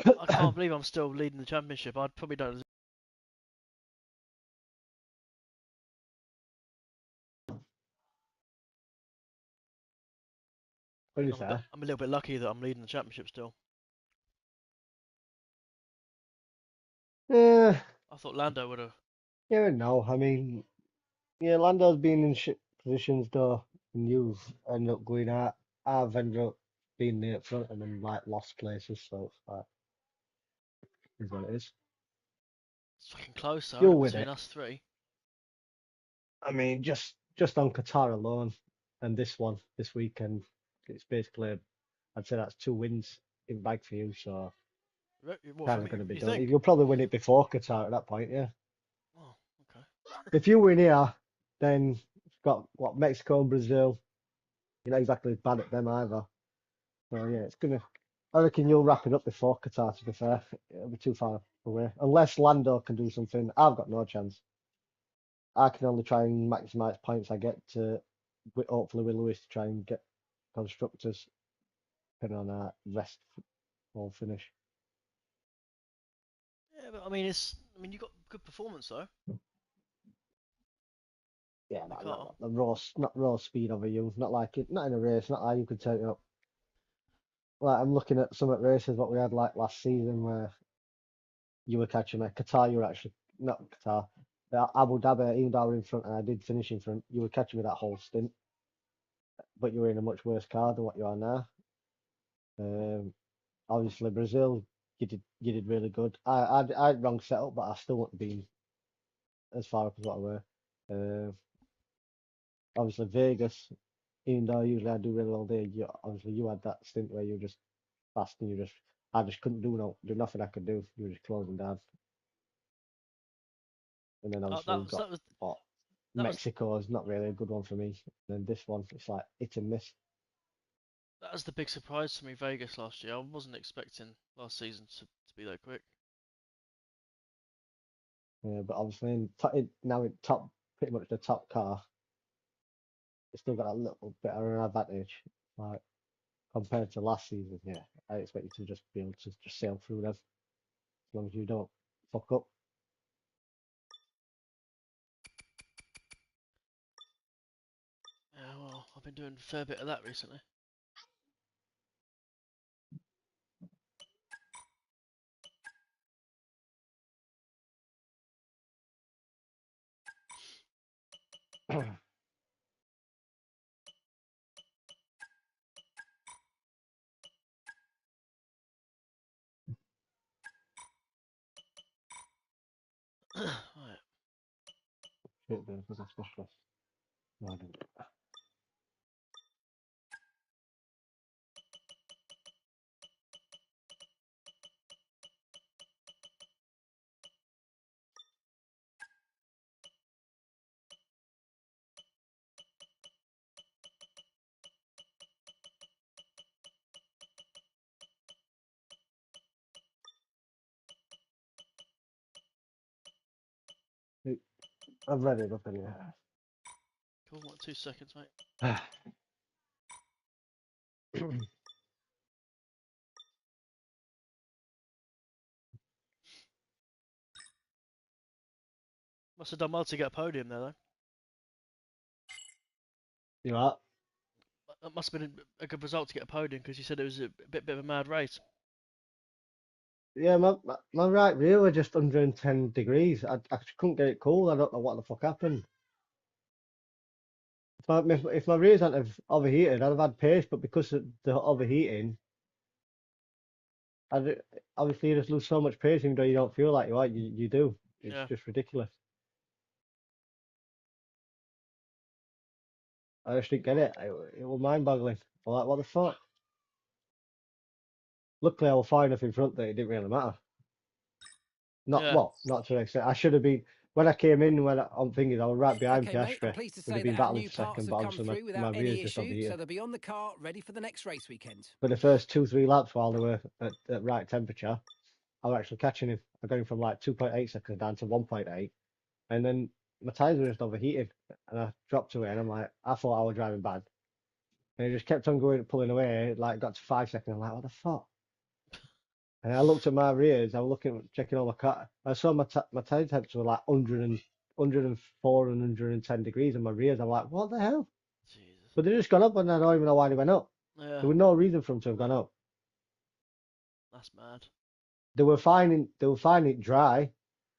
I can't believe I'm still leading the championship. I'd probably don't. What do you say? I'm a little bit lucky that I'm leading the championship still. Yeah, I thought Lando would have. yeah, no. I mean, yeah, Lando's been in shit positions though, and you've ended up going out. I've ended up being near up front and then like lost places, so it's like, is what it is. It's fucking close though, isn't You'll it, win between it. us three? I mean, just on Qatar alone and this one this weekend, it's basically I'd say that's 2 wins in bag for you, so What for kind of me? going to be You done. think? You'll probably win it before Qatar at that point, yeah. Oh, okay. If you win here, then you've got what Mexico and Brazil. You're not exactly bad at them either. So yeah, it's gonna. I reckon you'll wrap it up before Qatar. To be fair, it'll be too far away unless Lando can do something. I've got no chance. I can only try and maximise points I get to, hopefully with Lewis to try and get constructors, depending on our rest or finish. Yeah, but I mean, you got good performance though Yeah, in the not, car. not the not raw speed over you. Not like it. Not in a race. Not like you could take it up. Like I'm looking at some at races what we had like last season where you were catching me. Qatar, you were actually not Qatar. Abu Dhabi, even though I were in front and I did finish in front, you were catching me that whole stint, but you were in a much worse car than what you are now. Um, obviously Brazil, you did really good. I had wrong setup, but I still wouldn't have been as far up as what I were. Uh, obviously Vegas, even though usually I do really well there, obviously you had that stint where you were just fast and I just couldn't do nothing I could do. You were just closing down, and then obviously That we've was got that was what that was Mexico is not really a good one for me. And then this one, it's like hit and miss. that was the big surprise to me. Vegas last year. I wasn't expecting last season to be that quick. But obviously now in top, pretty much the top car, it's still got a little bit of an advantage. Like compared to last season, yeah, I expect you to just be able to just sail through them as long as you don't fuck up. Yeah, well, I've been doing a fair bit of that recently. Right. Shit, dude, was I specialist? No, I didn't. I've read it up anyway. Cool. What? 2 seconds, mate. Must have done well to get a podium there, though. You are? That must have been a good result to get a podium because you said it was a bit of a mad race. Yeah, my right rear were just 110 degrees. I just couldn't get it cool. I don't know what the fuck happened. If my rears hadn't have overheated, I'd have had pace, but because of the overheating, obviously you just lose so much pace even though you don't feel like you are. You do. It's Yeah. just ridiculous. I just didn't get it. It was mind-boggling. I'm like, what the fuck? Luckily, I was far enough in front that it didn't really matter. Yeah. Not to an extent. I should have been when I came in. I'm thinking I was right behind Okay, mate, I'm Piastri. pleased to Would say have that been our battling new for parts second, but have come obviously through my without rear any just issue, so overheated. they'll be on the car ready for the next race weekend. For the first 2-3 laps while they were at right temperature, I was actually catching him. I got him from like 2.8 seconds down to 1.8, and then my tyres were just overheated, and I dropped to it, and I'm like, I thought I was driving bad, and he just kept on going, pulling away, like got to 5 seconds. I'm like, what the fuck? And I looked at my rears. I was checking all my car. I saw my tire temps were like 104 and 110 degrees in my rears. I'm like, what the hell? Jesus. But they just gone up, and I don't even know why they went up. Yeah, There was no reason for them to have gone up. that's mad. They were finding it dry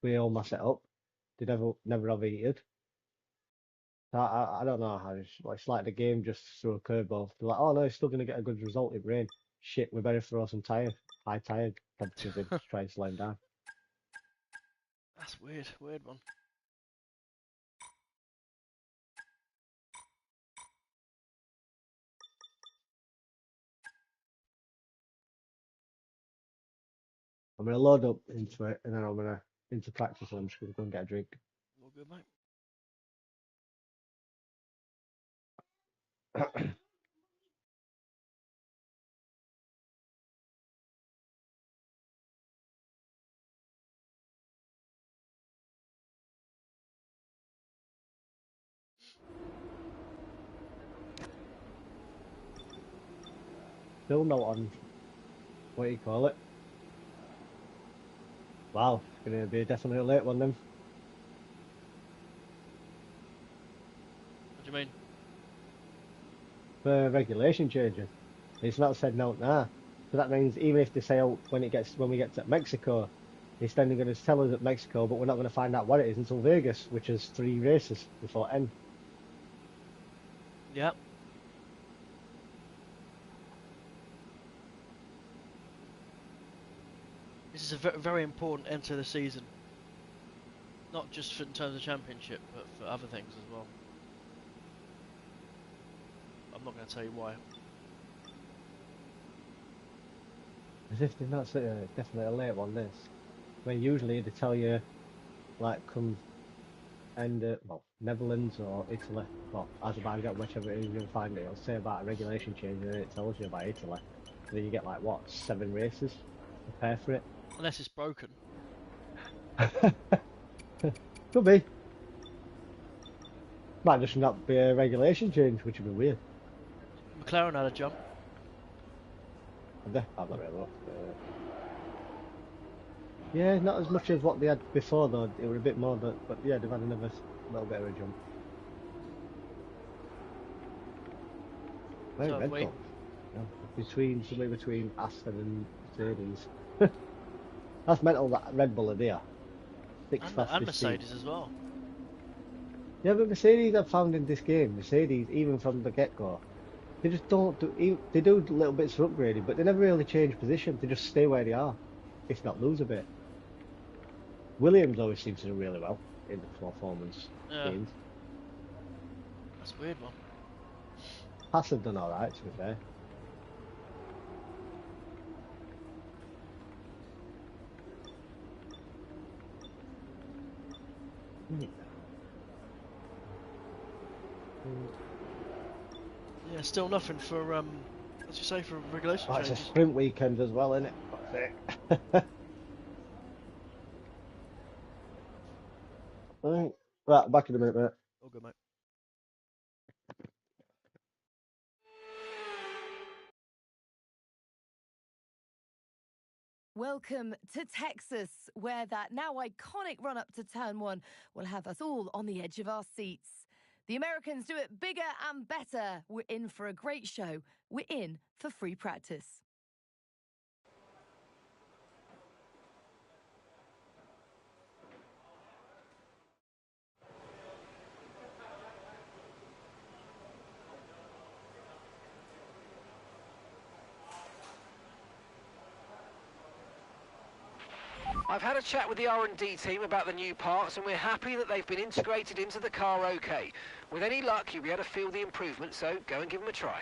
with all my setup. They never overheated. I don't know how it's like the game just threw a curveball. They're like, oh no, it's still gonna get a good result. It rain. Shit, we better throw some high tire temperatures in to try and slow them down. That's weird. Weird one. I'm gonna load up into it, and then I'm gonna into practice, and I'm just gonna go and get a drink. All good, mate. Still not on what do you call it? Wow, it's gonna be definitely a late one then. What do you mean? For regulation changes. It's not said no now. So that means even if they say oh, when we get to Mexico, it's then going to tell us at Mexico, but we're not going to find out what it is until Vegas, which is 3 races before end. Yeah. This is a very important end to the season. Not just in terms of championship, but for other things as well. I'm not going to tell you why. As if they've not said it's definitely a late one. This, when usually they tell you like come end well Netherlands or Italy, well Azerbaijan, whichever it is you're going to find it. It'll say about a regulation change, and then it tells you about Italy. And then you get like what 7 races. Prepare for it. Unless it's broken. Could be. Might just not be a regulation change, which would be weird. McLaren had a jump. I've not really looked. Yeah, not as much as what they had before though. It was a bit more, but yeah, they've had another little bit of a jump. Very So have Red we. Bull. Yeah, somewhere between Aston and Mercedes. That's mental that Red Bull are there. Sixth And fastest team. Mercedes as well. Yeah, but Mercedes I've found in this game, Mercedes even from the get-go, they just don't do. They do little bits of upgrading, but they never really change position. They just stay where they are, if not lose a bit. Williams always seems to do really well in the performance Yeah. games. That's a weird one. Haas have done alright, to be fair. Yeah, still nothing for as you say, for regulation Oh, it's a changes. sprint weekend as well, isn't it? Right, back in a minute, mate. All good, mate. Welcome to Texas, where that now iconic run up to turn 1 will have us all on the edge of our seats. The Americans do it bigger and better. We're in for a great show. We're in for free practice. I've had a chat with the R&D team about the new parts, and we're happy that they've been integrated into the car okay. With any luck, you'll be able to feel the improvement, so go and give them a try.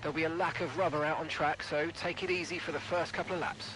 There'll be a lack of rubber out on track, so take it easy for the first couple of laps.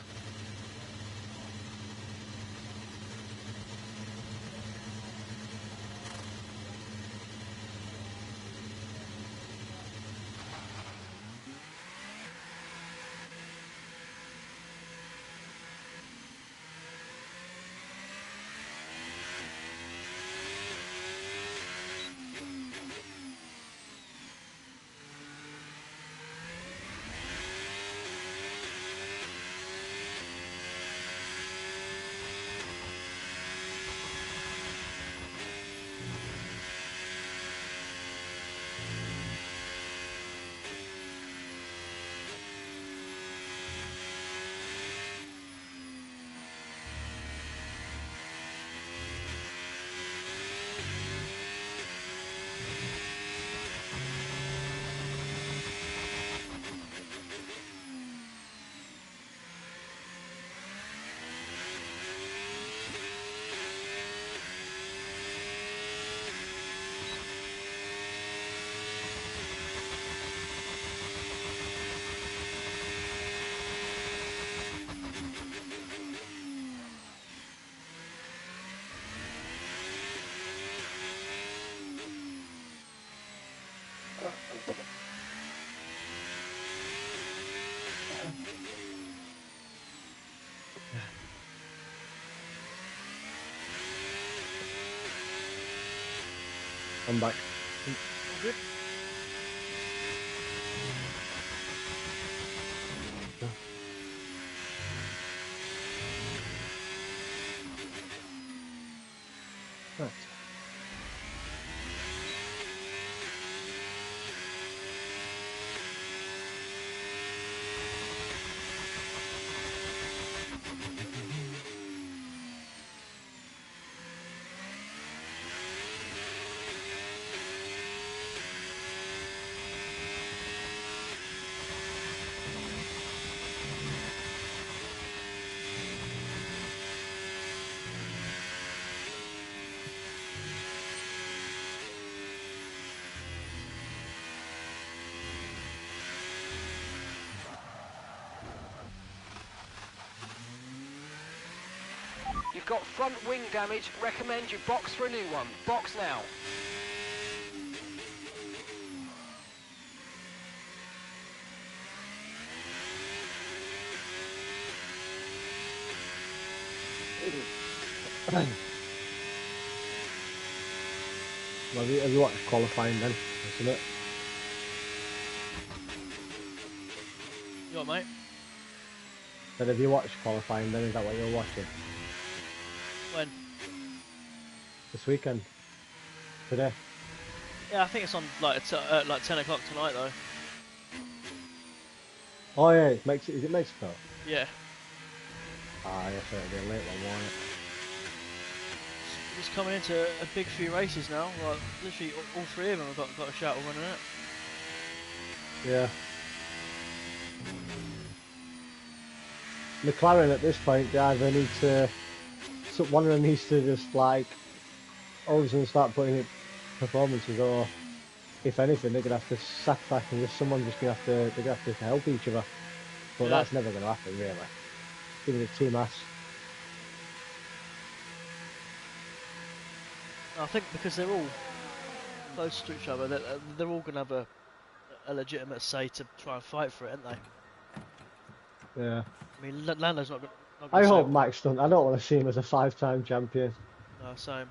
I'm back. All good. Right. You've got front wing damage. Recommend you box for a new one. Box now. Well, have you watched qualifying then? Isn't it? You all right, mate? But have you watched qualifying then? Is that what you're watching When? this weekend? Today? Yeah, I think it's on like like 10 o'clock tonight though. Oh yeah, it makes is it Mexico? Yeah. Ah, yes, it'll be a late one, won't it? It's coming into a big few races now. Like literally all three of them have got a shout of winning it. Yeah. McLaren at this point, they either need to, so one of them needs to just like all of a sudden start putting in performances, or if anything, they're gonna have to sacrifice and just someone's just gonna have to they're gonna have to help each other. But Yeah. that's never gonna happen, really. Give it a team ass. I think because they're all close to each other, they're all gonna have a legitimate say to try and fight for it, aren't they? Yeah. I mean, Lando's not I gonna say. hope Max don't. I don't want to see him as a 5-time champion. No, same.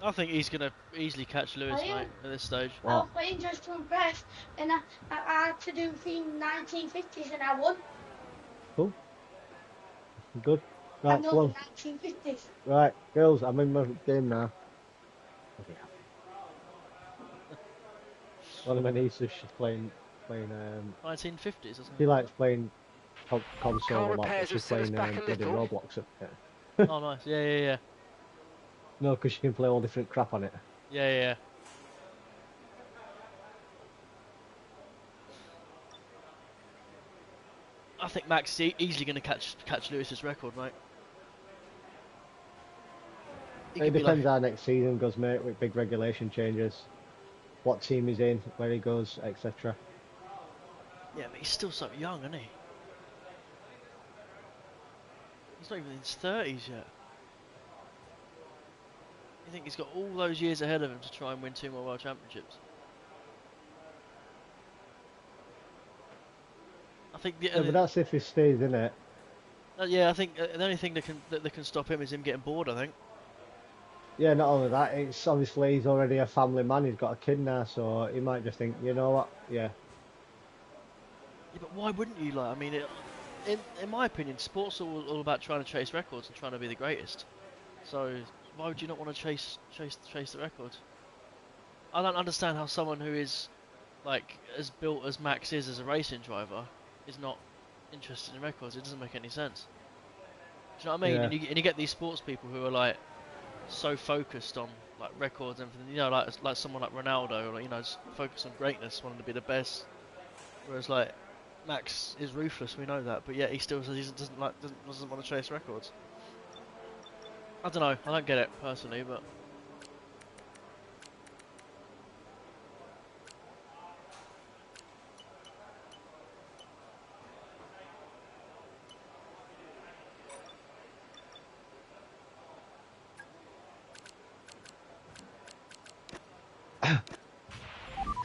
I think he's gonna easily catch Lewis, mate, at this stage. What? I was playing just to impress, and I had to do theme 1950s, and I won. Cool. Good. I Right, know well, the 1950s. right, girls, I'm in my game now. One of my nieces, she's playing 1950s or she something. likes playing console Car a lot, but repairs have she's set us playing back a bloody little. Roblox at it. Oh, nice. Yeah, yeah, yeah. No, because she can play all different crap on it. Yeah, yeah, yeah. I think Max is easily going to catch Lewis's record, mate. He It could be depends like, how next season goes, mate, with big regulation changes, what team he's in, where he goes, etc. yeah, but he's still so young, isn't he? He's not even in his 30s yet. You think he's got all those years ahead of him to try and win 2 more World Championships? I think Yeah, but that's if he stays in it. yeah, I think the only thing that can stop him is him getting bored. I think. Yeah, not only that, it's obviously he's already a family man, he's got a kid now, so he might just think, you know what, yeah. Yeah, but why wouldn't you? Like, I mean, in my opinion, sports are all about trying to chase records and trying to be the greatest. So why would you not want to chase the records? I don't understand how someone who is like as built as Max is as a racing driver is not interested in records. It doesn't make any sense. Do you know what I mean? Yeah. And you get these sports people who are like so focused on like records and everything. You know, like someone like Ronaldo, or like, you know, just focused on greatness, wanting to be the best. Whereas like Max is ruthless, we know that, but yet he still says he doesn't want to chase records. I don't know. I don't get it personally, but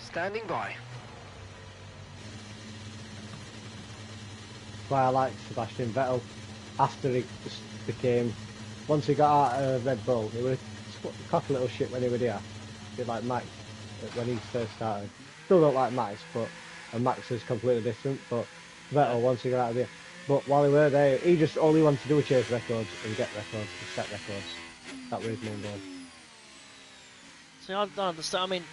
Standing by. Why I like Sebastian Vettel after he just became, once he got out of Red Bull, he was a cocky little shit when he was here. A bit like Max when he first started. Still don't like Max, but and Max is completely different. But Vettel, once he got out of there, but while he were there, he just all he wanted to do was chase records and get records and set records. That was his main goal. see, I don't understand. I mean,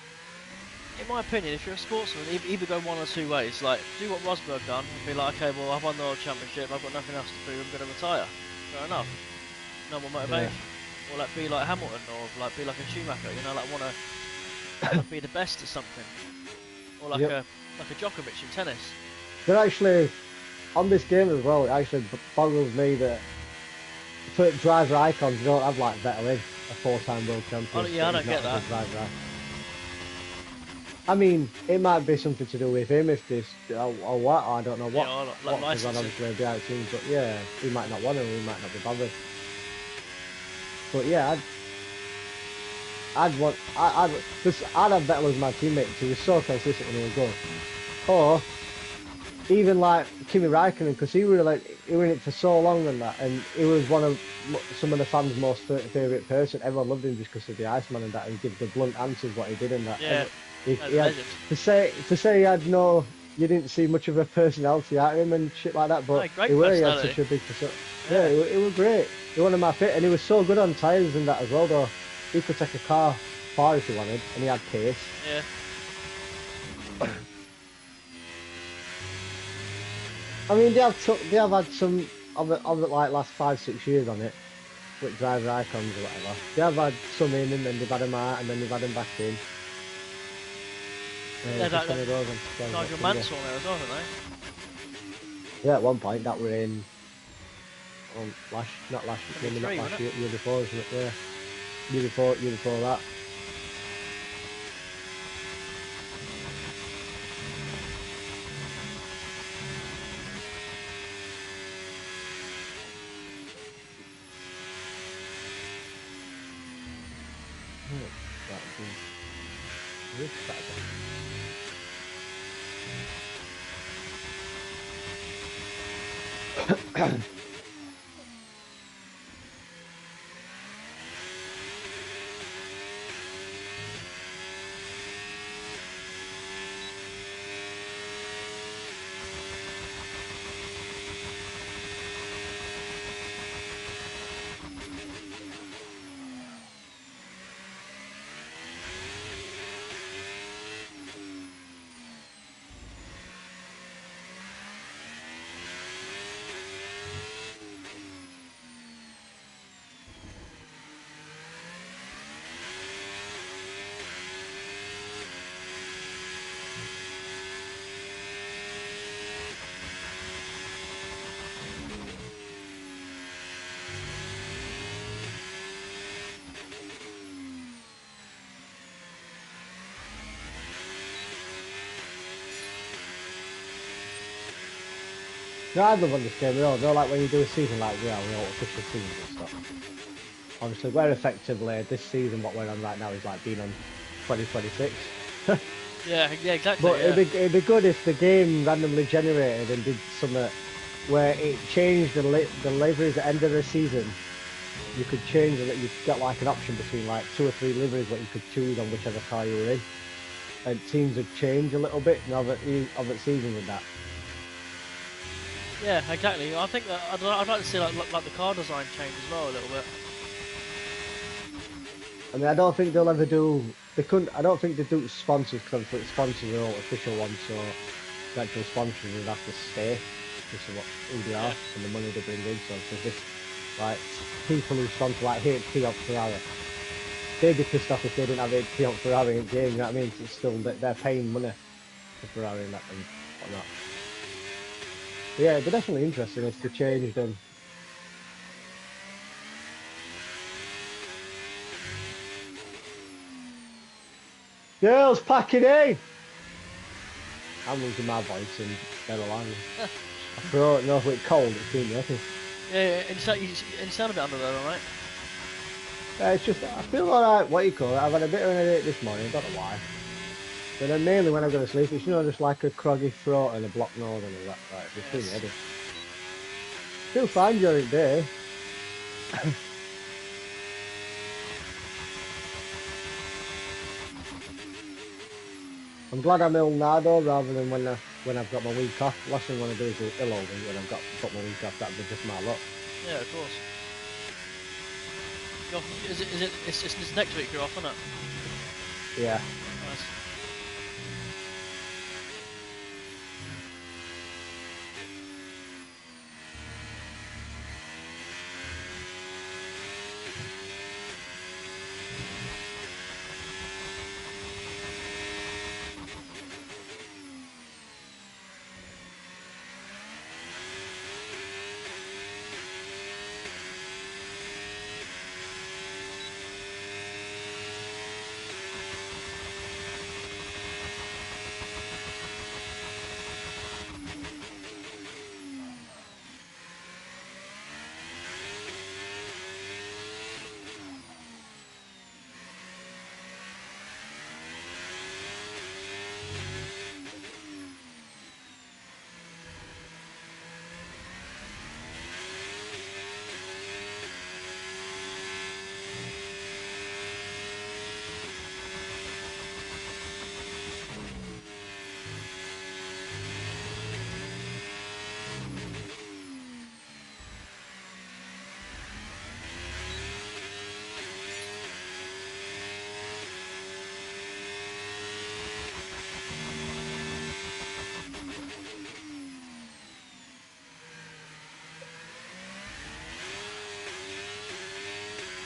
in my opinion, if you're a sportsman, either go one or two ways. Like, do what Rosberg done and be like, okay, well, I've won the World Championship, I've got nothing else to prove, I'm going to retire. Fair enough. No more motivation. Yeah. Or like be like Hamilton, or like be like a Schumacher. You know, like want to be the best at something. Or like Yep. a Djokovic in tennis. They're actually on this game as well. It actually boggles me that for driver icons, you don't have like Vettel in a 4-time world champion. Yeah, I but don't he's get not a that. good driver icon. I mean, it might be something to do with him if this or what. I don't know what. Yeah, or like What because licensing. obviously behind the scenes, but yeah, he might not want to. He might not be bothered. But yeah, I'd have Vettel as my teammate because he was so consistent when he was good. Or even like Kimi Raikkonen, because he was in it for so long and that, and he was one of some of the fans' most favourite person. Everyone loved him just because of the Iceman and that, and give the blunt answers what he did and that. Yeah, He that's had, legend. to say he had no, you didn't see much of a personality out of him and shit like that, but No, great he had personality. such a big personality. Yeah, he was great. He was one of my fit, and he was so good on tyres and that as well. Though he could take a car far if he wanted, and he had pace. Yeah. I mean, they have had some of it like last 5-6 years on it, with driver icons or whatever. They have had some in, and then they've had them out, and then they've had them back in. Yeah, Just one of those ones. Nigel Mansell there as well, haven't they? Yeah, at one point that were in. Not last year, maybe not 23, last wasn't year, year before, isn't it? Yeah. Year before that. this Saturday. No, I love on this game at all. No, like when you do a season like we are, we all official seasons and stuff. Obviously, we're effectively this season. What we're on right now is like being on 2026. Yeah, yeah, exactly. But Yeah. it'd be good if the game randomly generated and did something where it changed the liveries at the end of the season. You could change it. You could get like an option between like 2 or 3 liveries what you could choose on whichever car you were in. And teams would change a little bit now that season with that. Yeah, exactly. I think that I'd like to see like the car design change as well a little bit. I mean, I don't think they'll ever do. They couldn't. I don't think they do sponsors because the sponsors are all official ones. So the actual sponsors would have to stay because of who they are and the money they bring in. So if this, like people who sponsor like HP on Ferrari, they'd be pissed off if they didn't have HP on Ferrari in game. You know what I mean? It's still they're paying money for Ferrari and that and whatnot. But yeah, it'd be definitely interesting if they changed them. Girls packing in. I'm losing my voice and they're alive. I throat, no, it's cold, it's been nothing. Yeah, and you sound a bit under there, alright? It's just, I feel alright, what you call it, I've had a bit of an headache this morning, I don't know why. But then mainly when I go to sleep, it's, you know, just like a croggy throat and a blocked nose and all that, right, it's been headache. Feel fine during the day. I'm glad I'm ill now though, rather than when I've got my week off. Last thing I want to do is ill over when I've got my week off, that'd be just my luck. Yeah, of course. It's next week you're off, isn't it? Yeah. Nice.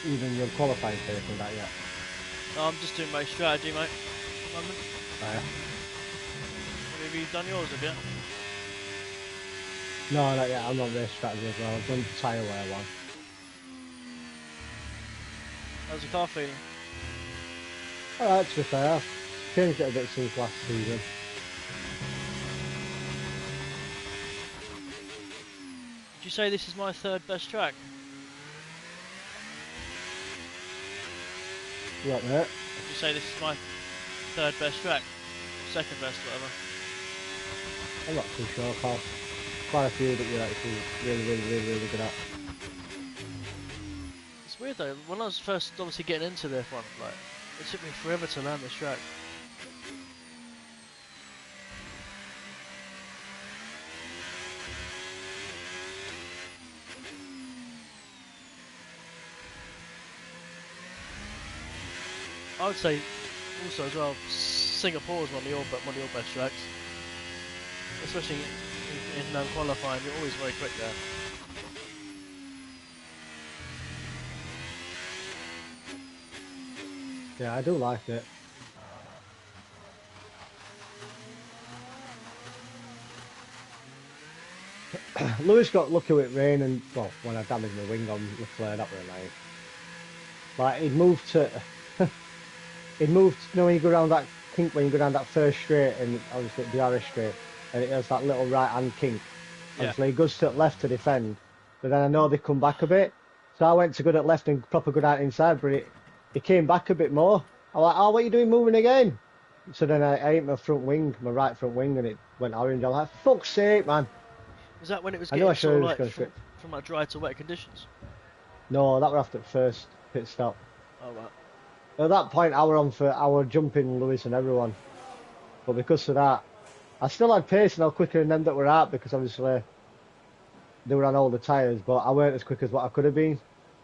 Even your qualifying phase and that yet. No, I'm just doing my strategy, mate. Yeah. Have you done yours, have you? No, not yet. I'm on race strategy as well. I've done tyre wear one. How's the car feeling? Alright, to be fair, I've changed it a bit since last season. Did you say this is my third best track? What, mate? Did you say this is my third best track, second best, whatever. I'm not too sure, pal. Quite a few that you're actually really good at. It's weird though. When I was first obviously getting into the F1, like it took me forever to learn this track. I would say also as well, Singapore is one of your best tracks, especially in qualifying. You're always very quick there. Yeah, I do like it. Lewis got lucky with rain and, well, when I damaged my wing on Leclerc, that was nice. Like, he'd moved to, you know, when you go around that kink, when you go down that first straight, and obviously the DRS straight, and it has that little right-hand kink. Yeah. Obviously, he goes to the left to defend, but then I know they come back a bit. So I went to go to left and proper go out inside, but it came back a bit more. I'm like, oh, what are you doing moving again? So then I hit my front wing, my right front wing, and it went orange. I'm like, fuck's sake, man. Was that when it was I know I getting should sort of have like just gone straight. from like dry to wet conditions? No, that was after the first pit stop. Oh right. At that point, I were jumping Lewis and everyone. But because of that, I still had pace and I was quicker than them that were out because obviously they were on older tyres, but I weren't as quick as what I could have been.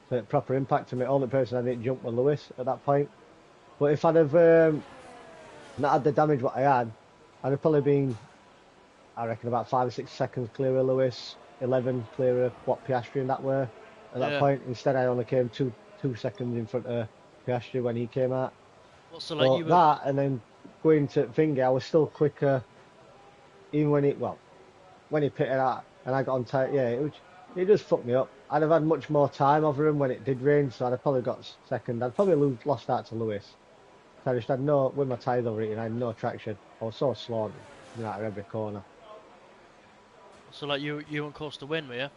So it proper impacted me. Only person I didn't jump was Lewis at that point. But if I'd have not had the damage what I had, I'd have probably been, I reckon, about 5 or 6 seconds clear of Lewis, 11 clear of what Piastri and that were at that point. Instead, I only came two seconds in front of Piastri when he came out. So like you were... that, and then going to Finger, I was still quicker, even when he pitted out and I got on tight. Yeah, it just fucked me up. I'd have had much more time over him when it did rain, so I'd have probably got second. I'd probably lost out to Lewis. So I just had with my tyres overheating, I had no traction. I was so slow out of every corner. So like you on course to win, were you?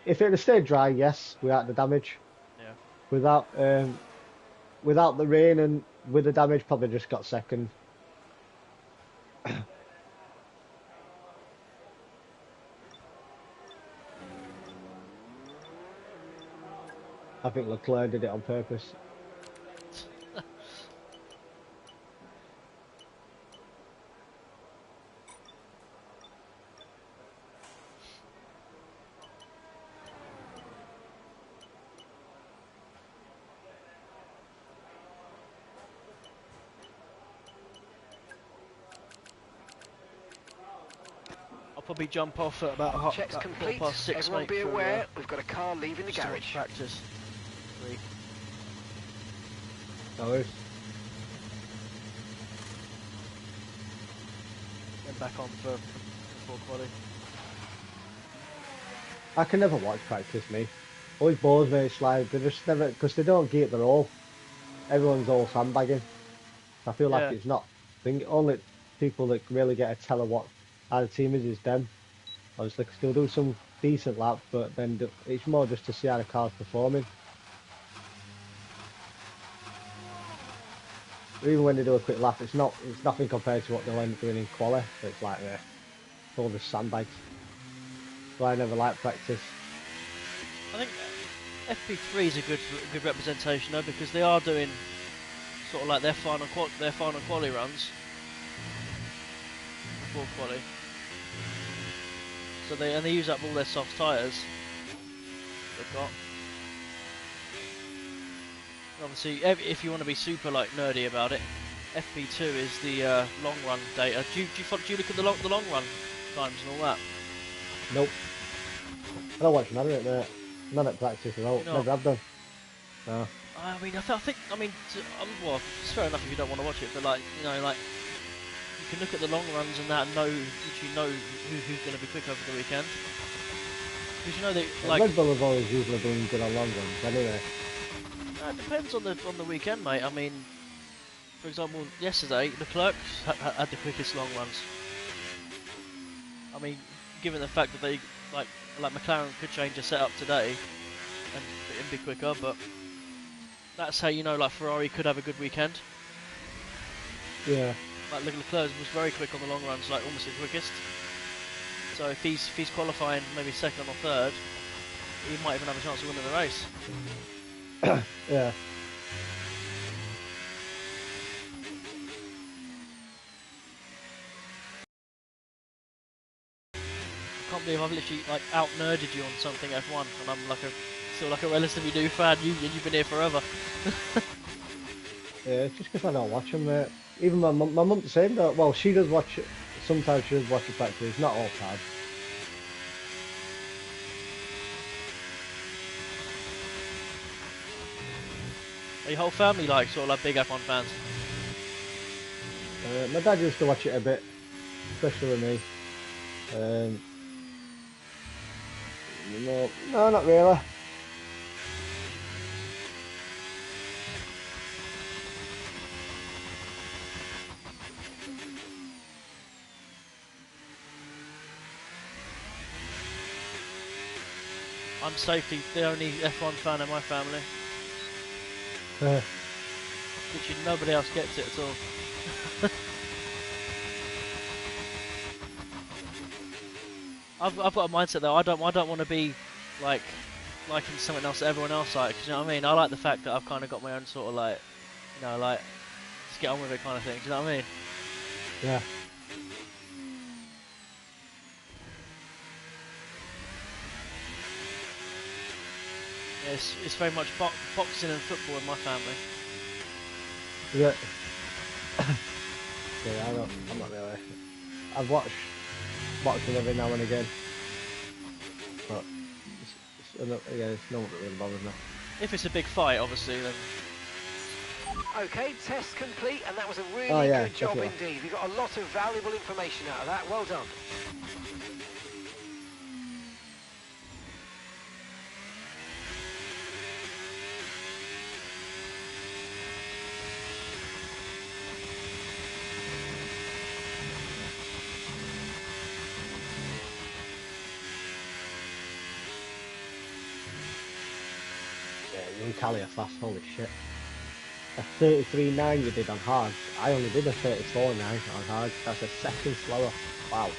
If it had stayed dry, yes, without the damage. Yeah. Without the rain and with the damage, probably just got second. I think Leclerc did it on purpose. I'll probably jump off at about Checks complete. past 6, Everyone mate, be for, aware, we've got a car leaving the just to watch garage. practice. 3. No worries. Then back on for quali. I can never watch practice, me. Always bores me, it's like, they just never, because they don't get their all. Everyone's all sandbagging. I feel like it's not, only people that really get a tell of what how the team is them. Obviously, because they'll do some decent laps, but then it's more just to see how the car's performing. Even when they do a quick lap, it's nothing compared to what they'll end up doing in quali. It's like all the sandbags. So I never like practice. I think FP3 is a good representation though, because they are doing sort of like their final quali runs before quali. So they use up all their soft tyres they've got. Obviously, if you want to be super like nerdy about it, FP2 is the long run data. Do you look at the long run times and all that? Nope. I don't watch none of it, mate. None at practice at all. Never have done. No. I mean, well, it's fair enough if you don't want to watch it, but like, you know, like you can look at the long runs and that and who's going to be quick over the weekend. Because you know that like Red Bull have always usually been good on long runs anyway. It depends on the weekend, mate. I mean, for example, yesterday Leclerc had the quickest long runs. I mean, given the fact that they like McLaren could change the setup today and be quicker, but that's how you know like Ferrari could have a good weekend. Yeah. Like Leclerc was very quick on the long runs, like almost the quickest. So if he's qualifying maybe second or third, he might even have a chance of winning the race. Yeah. I can't believe I've literally like out nerded you on something F1, and I'm like still like a relatively new fan. You've been here forever. Yeah, it's just because I don't watch them, mate. Even my mum's the same though. Well, she does watch it. Sometimes she does watch the practice, not all the time. Are your whole family like sort of like big F1 fans? My dad used to watch it a bit, especially with me. No, not really. I'm safely the only F1 fan in my family. Literally nobody else gets it at all. I've got a mindset though. I don't want to be like liking something else that everyone else likes. You know what I mean? I like the fact that I've kind of got my own sort of like, you know, like just get on with it kind of thing. Do you know what I mean? Yeah. Yeah, it's very much boxing and football in my family. Yeah. Yeah, I'm not really. I've watched boxing every now and again, but again, it's not what really bothers me. If it's a big fight, obviously, then Okay, test complete, and that was a Oh really yeah, good job definitely. indeed. You got a lot of valuable information out of that. Well done. Yeah, you and Callie are fast. Holy shit. A 33.9 you did on hards. I only did a 34.9 on hards. That's a second slower. Wow.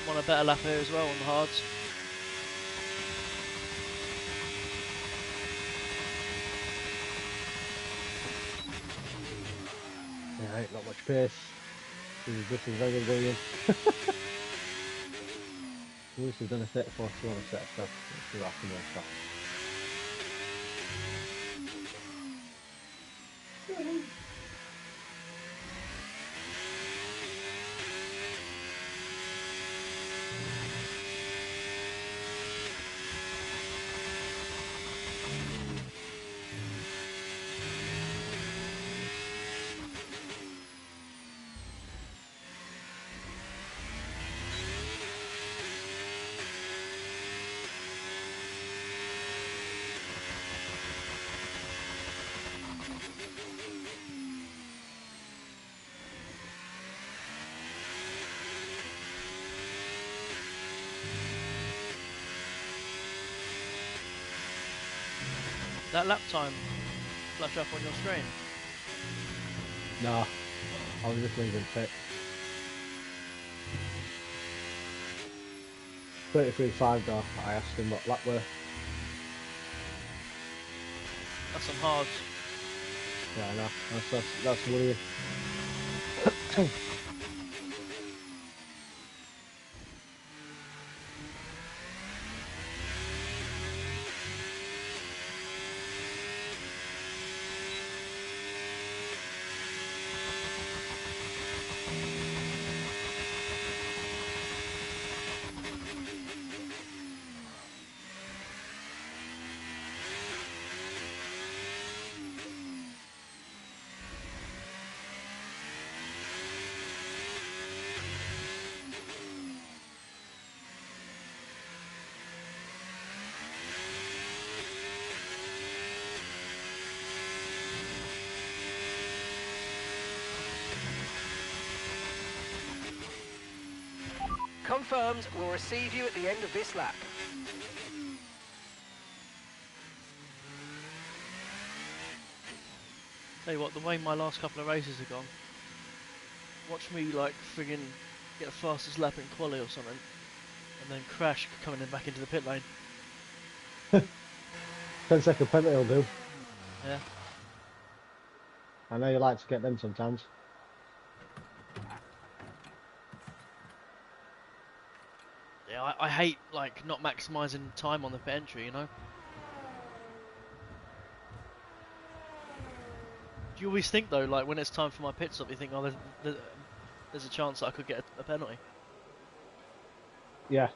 I'm on a better lap here as well on the hards. Yeah, ain't not much pace. This is very going in. Lewis has done a 34.2 on a set of stuff. Let's do after more stuff. That lap time flash up on your screen. No, I was just leaving pit. 33.5 though. I asked him what lap were. That's on hards. Yeah, I know. That's worrying. confirmed. We'll receive you at the end of this lap. Tell you what, the way my last couple of races have gone, watch me like friggin' get the fastest lap in quali or something, and then crash coming in back into the pit lane. 10-second penalty will do. Yeah. I know you like to get them sometimes. Yeah, I hate like not maximising time on the pit entry, you know. Do you always think though, like when it's time for my pit stop, you think, oh, there's a chance that I could get a penalty? Yeah.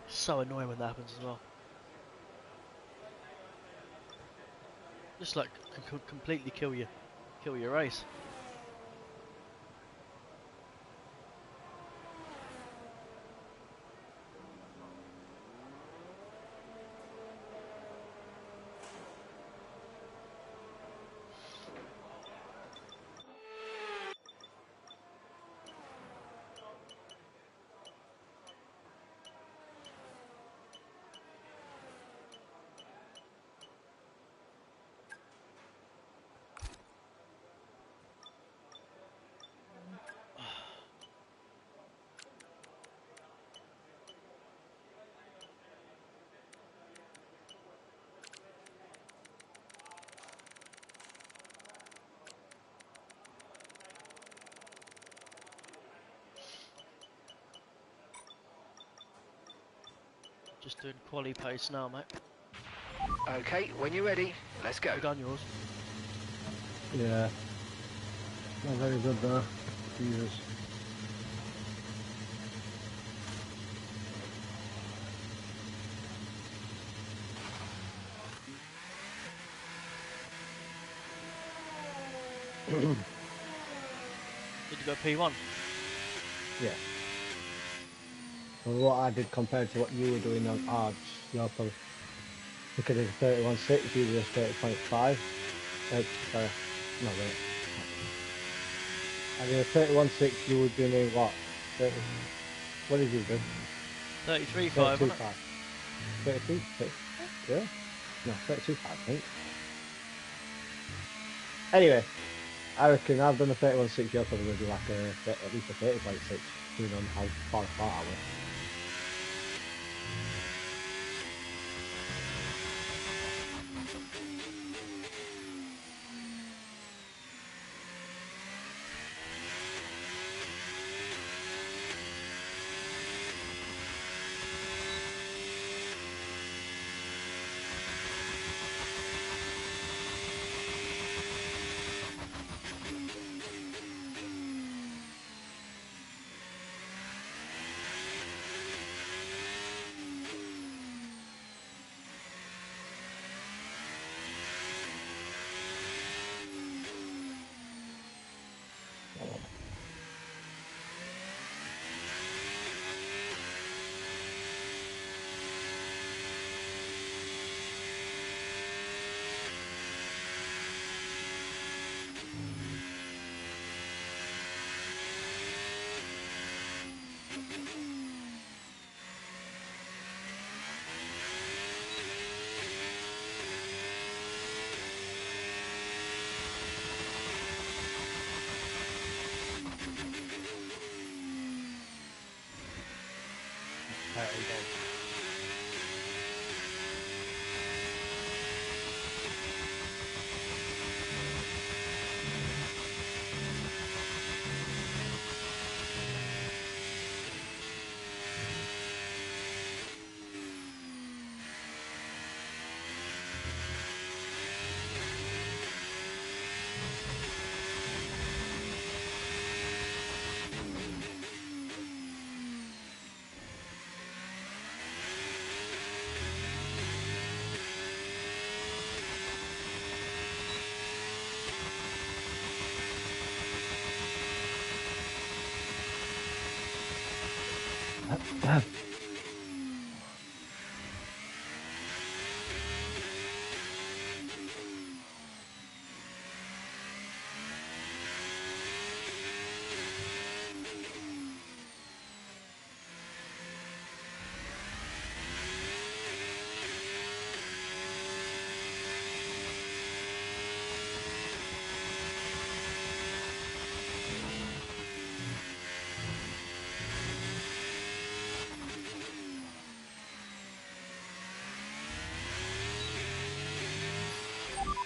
It's so annoying when that happens as well. Just like could completely kill your race. Just doing quali pace now, mate. Okay, when you're ready, let's go. Good on yours. Yeah. Not very good though. Jesus. Did you go P1? Yeah. Well, what I did compared to what you were doing on odds, you're probably looking at 31.6, you did 30.5. Sorry. No, wait. I did a 31.6, you were doing what? 30, what did you do? 33.5, 32.5. wasn't it? 32? Yeah? No, 32.5, I think. Anyway, I reckon I've done a 31.6, you're probably going to do like at least a 30.6, depending on how far apart I was.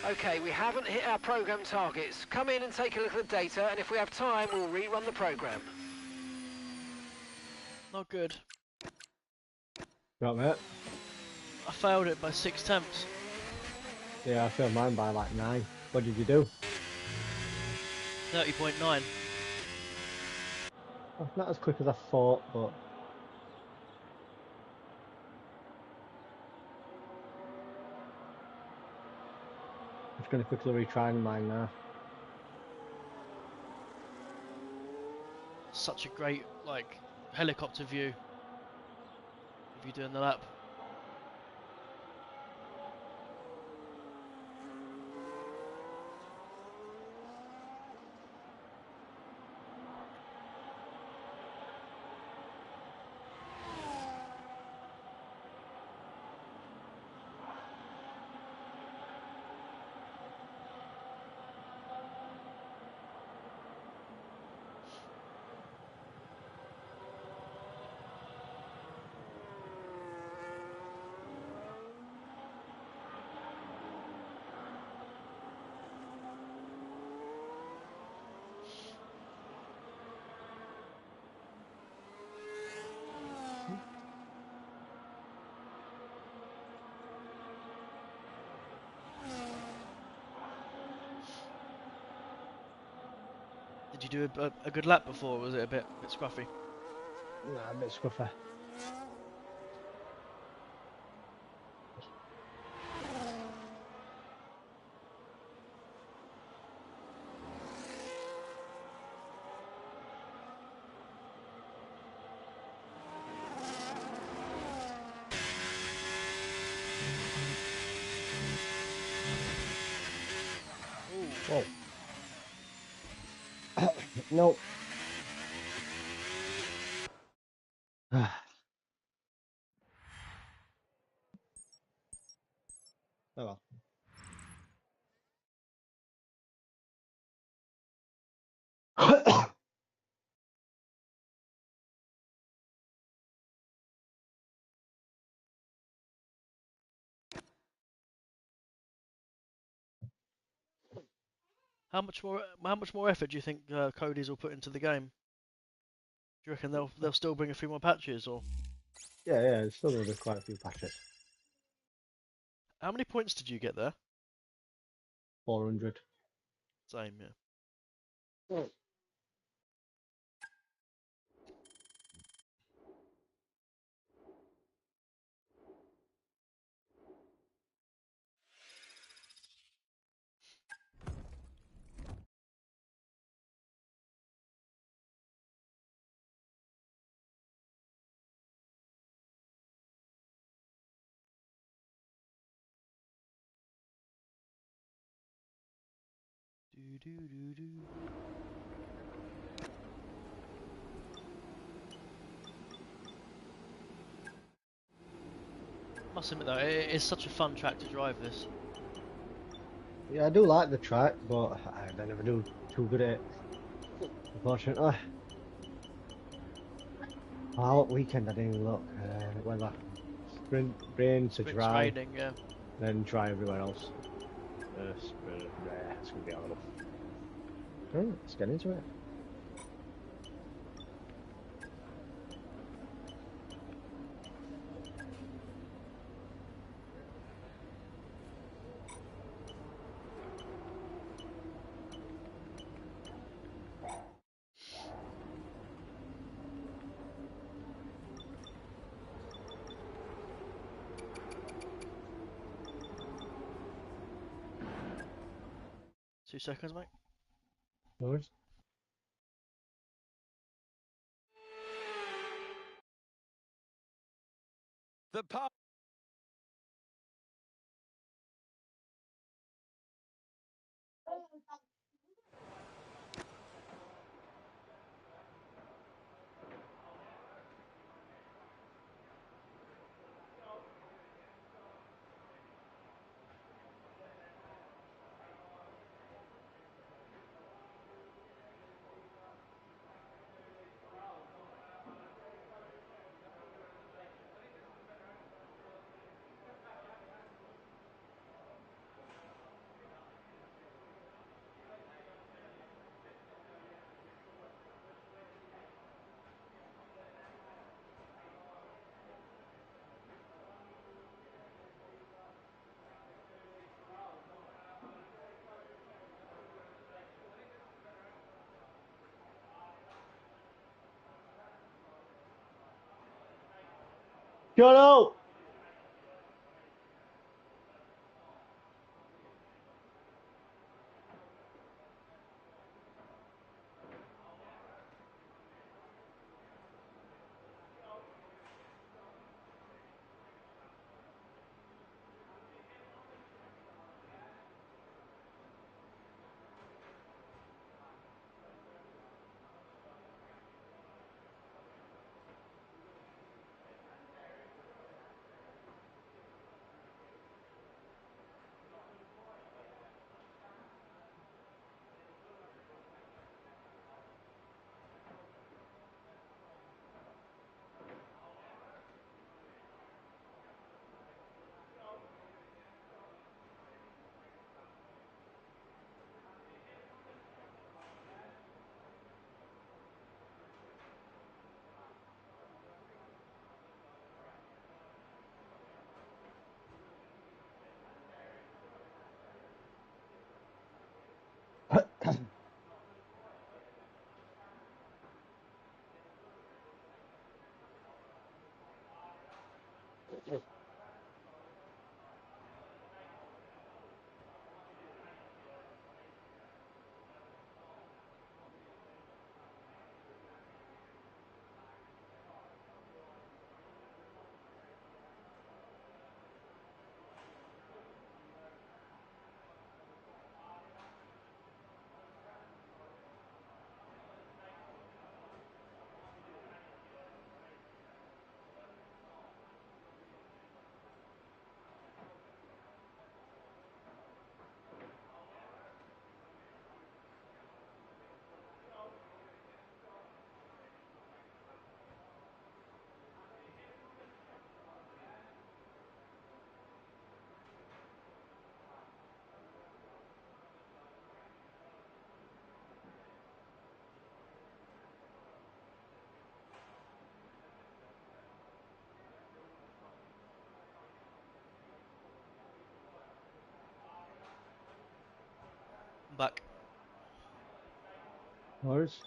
Okay, we haven't hit our program targets. Come in and take a look at the data, and if we have time, we'll rerun the program. Not good. Right, mate? I failed it by 6 attempts. Yeah, I failed mine by like 9. What did you do? 30.9. Well, not as quick as I thought, but I'm just going to quickly retry mine now. Such a great, like, helicopter view of you doing the lap. Did you do a good lap before, or was it a bit scruffy? Nah, a bit scruffy. Ooh. Whoa. Nope. Oh well. How much more effort do you think Cody's will put into the game? Do you reckon they'll still bring a few more patches, or Yeah, there's still going to be quite a few patches. how many points did you get there? 400. Same, yeah. Do do do do. Must admit though, it is such a fun track to drive this. Yeah, I do like the track, but I never do too good at it, unfortunately. Oh, what weekend I didn't even look. Weather. Sprint, rain to Sprint's dry, raining, yeah. then dry everywhere else. It's going to be horrible. Right, let's get into it. Two seconds, mate. No worries. The pub. Shut up! I'm back. Where's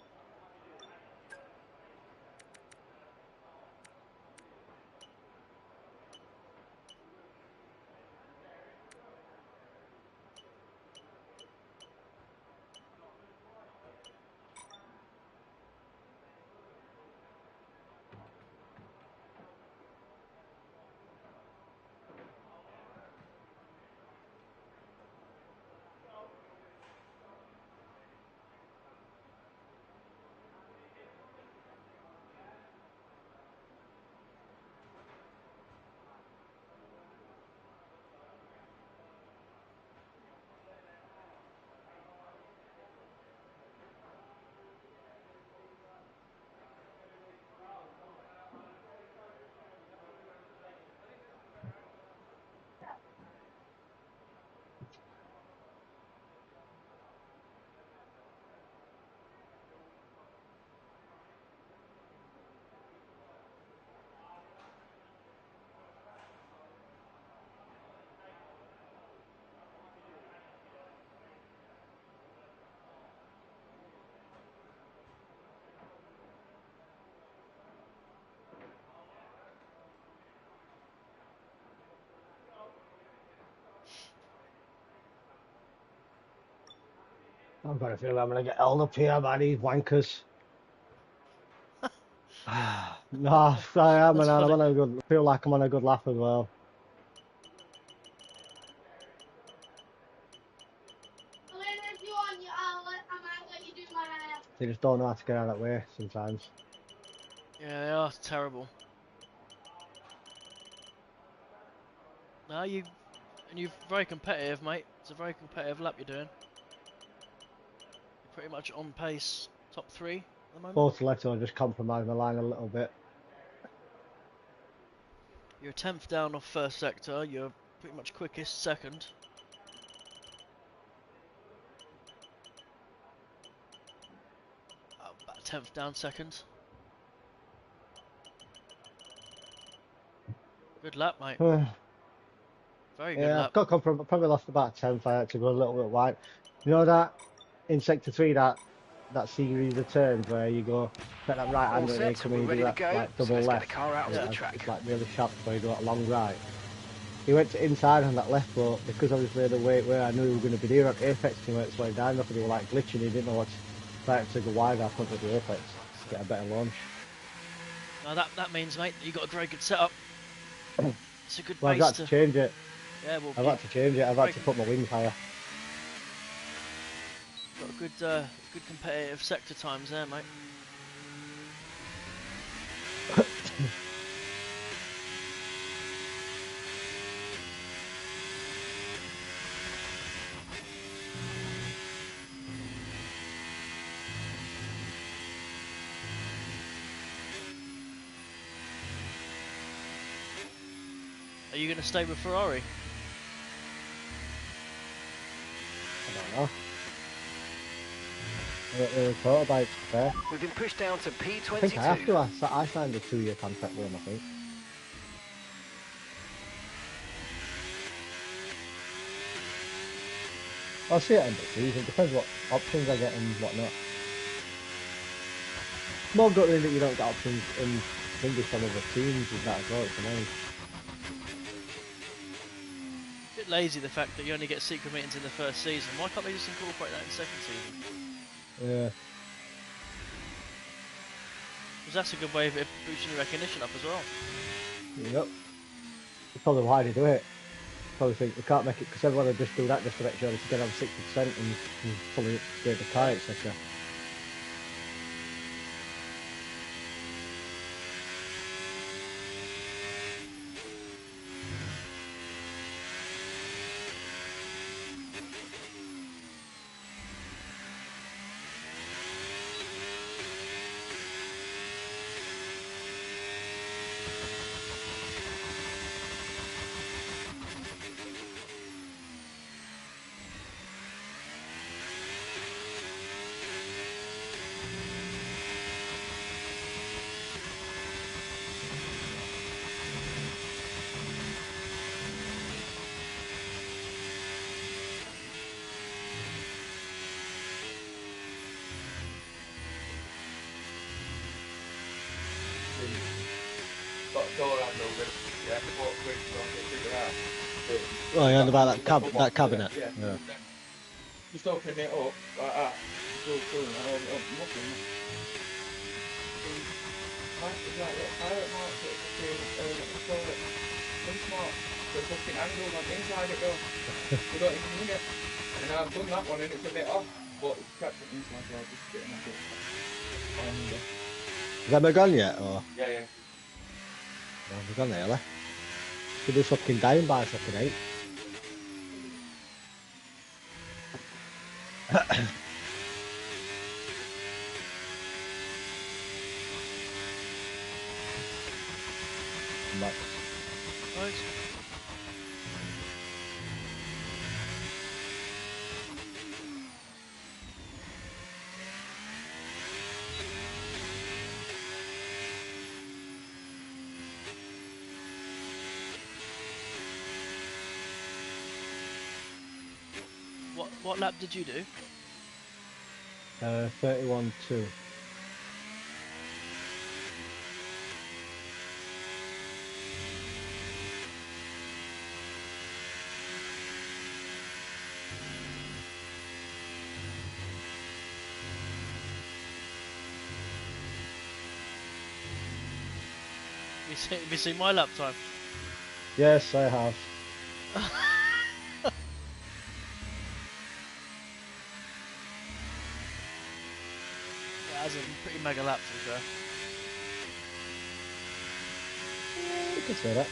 I've got a feeling I'm gonna get held up here by these wankers. No, I am, That's and I'm funny. on a good. I feel like I'm on a good laugh as well. Well, if you want, I might let you do my hair. They just don't know how to get out of that way sometimes. Yeah, they are terrible. No, you're very competitive, mate. It's a very competitive lap you're doing. You're pretty much on pace, top 3 at the moment. Both Leto just compromised my line a little bit. You're 10th down off first sector. You're pretty much quickest second. About 10th down second. Good lap, mate. Very good Yeah, I've lap. got probably lost about 10th. I had to go a little bit wide. You know that in sector 3 that that series of turns where you go take that right All hand and you set, come we're in, you do ready to that go. like So double let's get the left. car out And onto the it's, track. it's like really sharp before you do that long right. He went to inside on that left, but because obviously the way where I knew he was going to be there on apex, he went slowing down enough and he was like glitching. He didn't know what to go wide up onto the apex to get a better launch. Now that means, mate, you got a very good setup. It's a good Well, I've base got to to. change it. Yeah, well, I've you had to change it. I've had very to put my wings higher. got a good competitive sector times there, mate. Are you going to stay with Ferrari? I don't know. I don't really thought about it, to be fair. We've been pushed down to I think I have P22. to. I signed a 2-year contract with him, I think. I'll see it end of the season. It depends what options I get and whatnot. More gutting that you don't get options in maybe some other teams with that as well. It's annoying. Bit lazy the fact that you only get secret meetings in the first season. Why can't they just incorporate that in the second season? Yeah. Because that's a good way of boosting your recognition up as well. Yep. That's probably why they do it. Probably think they can't make it because everyone will just do that just to make sure they get on 60% and fully upgrade the car, etc. Got a door handle with, yeah, 4 quid, so I can figure out. Oh, you're on about Couple that boxes, cabinet? yeah. Yeah. Just open it up like that. Go through and hold it up. Nothing. It's like little pirate marks that fucking, call it punchmark. The fucking angle on the inside it though. We don't even ring it. And I've done that one and it's a bit off, but it's kept it inside, so I'll just get in a bit. Is that gone yet? Or Yeah, yeah. no, we've gone early. Should be fucking down by fucking 8. I'm back. Right. What lap did you do? 31-2. Have you seen my lap time? Yes, I have. Yeah, that's a pretty mega lap to be fair. Yeah, you could say that.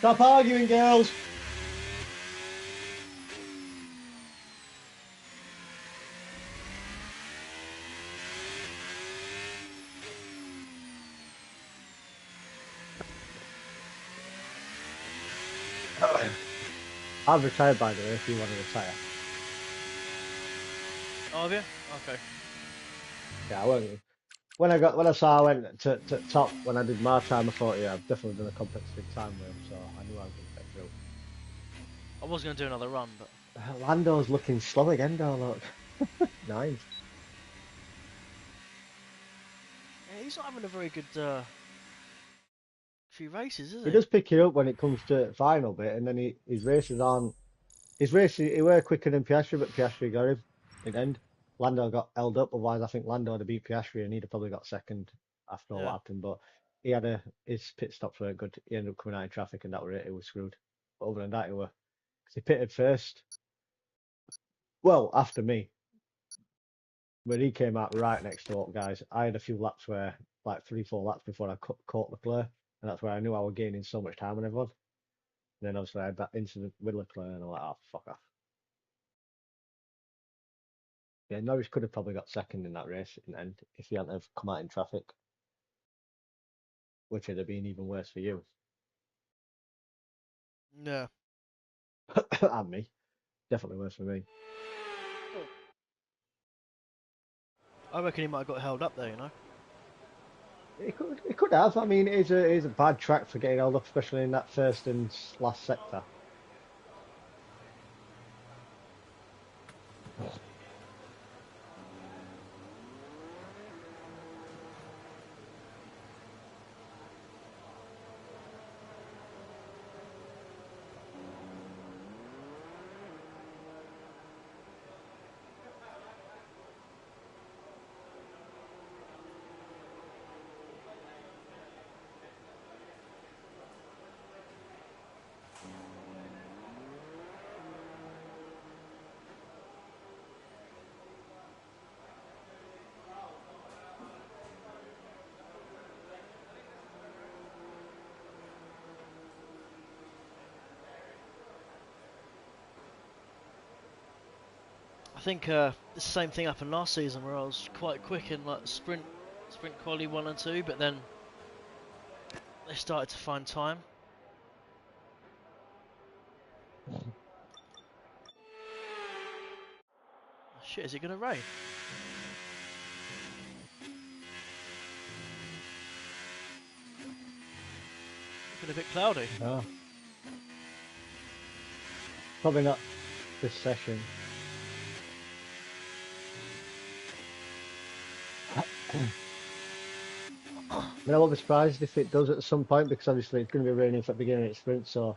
Stop arguing, girls! I've retired, by the way, if you want to retire. Oh, have you? Okay. Yeah, I won't. When I saw I went to top when I did my time, I thought, yeah, I've definitely done a competitive time with him, so I knew I was going to get through. I was going to do another run, but Lando's looking slow again, though. Look, nice. yeah, he's not having a very good few races, is He he? does pick it up when it comes to final bit, and then his races aren't. His races, he were quicker than Piastri, but Piastri got him in the end. Lando got held up, otherwise I think Lando would have beat Piastri, and he'd have probably got second after all what Yeah. happened. But he had his pit stops weren't good. He ended up coming out in traffic, and that was it. He was screwed. But other than that, he were. Cause he pitted first. Well, after me, when he came out right next to up guys, I had a few laps where, like 3, 4 laps before I caught Leclerc, and that's where I knew I was gaining so much time on everyone. And then obviously I had that incident with Leclerc, and I'm like, oh, fuck off. Yeah, Norris could have probably got second in that race in the end if he hadn't have come out in traffic, which would have been even worse for you Yeah. and me. Definitely worse for me. I reckon he might have got held up there, you know? It could have. I mean, it is a bad track for getting held up, especially in that first and last sector. I think the same thing happened last season where I was quite quick in like sprint quality 1 and 2, but then they started to find time. Shit, is it going to rain? Looking a bit cloudy. No, probably not this session. I mean, I won't be surprised if it does at some point because obviously it's going to be raining for the beginning of the sprint, so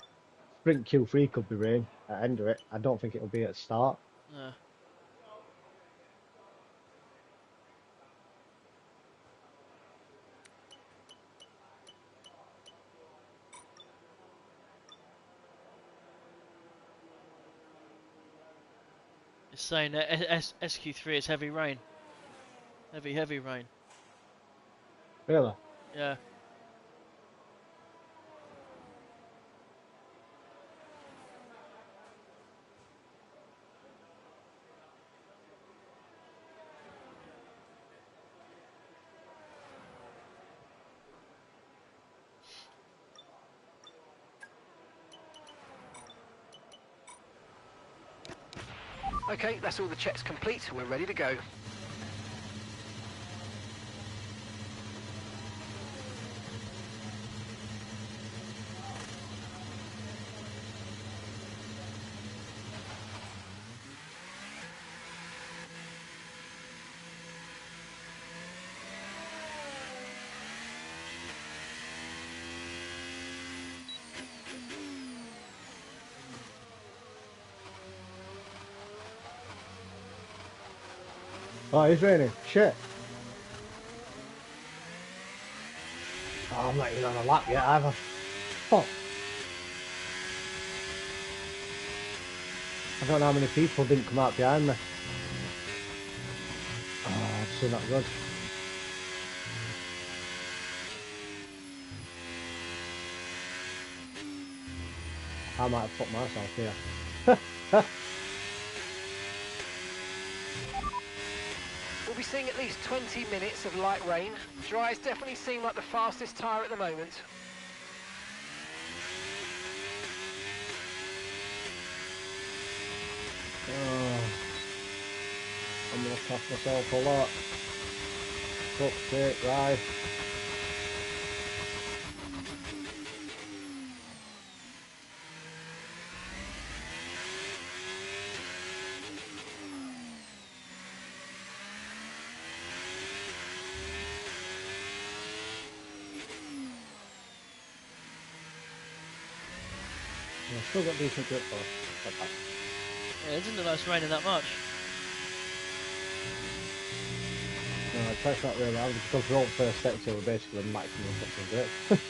sprint Q3 could be rain at the end of it. I don't think it'll be at the start. Yeah. It's saying that SQ3 is heavy rain. Heavy rain. Really? Yeah. Okay, that's all the checks complete. We're ready to go. Oh, it's raining. Shit. Oh, I'm not even on a lap yet either. Fuck. I don't know how many people didn't come out behind me. Oh, it's still not good. I might have fucked myself here. We'll be seeing at least 20 minutes of light rain. Dries definitely seem like the fastest tyre at the moment. Oh, I'm gonna cost myself a lot. Fuck's sake, right. Yeah, still got decent grip though. Not bad. Yeah, it didn't look like it's raining that much. No, the track's not really average because we're all first sector, we're basically maximum fucking grip.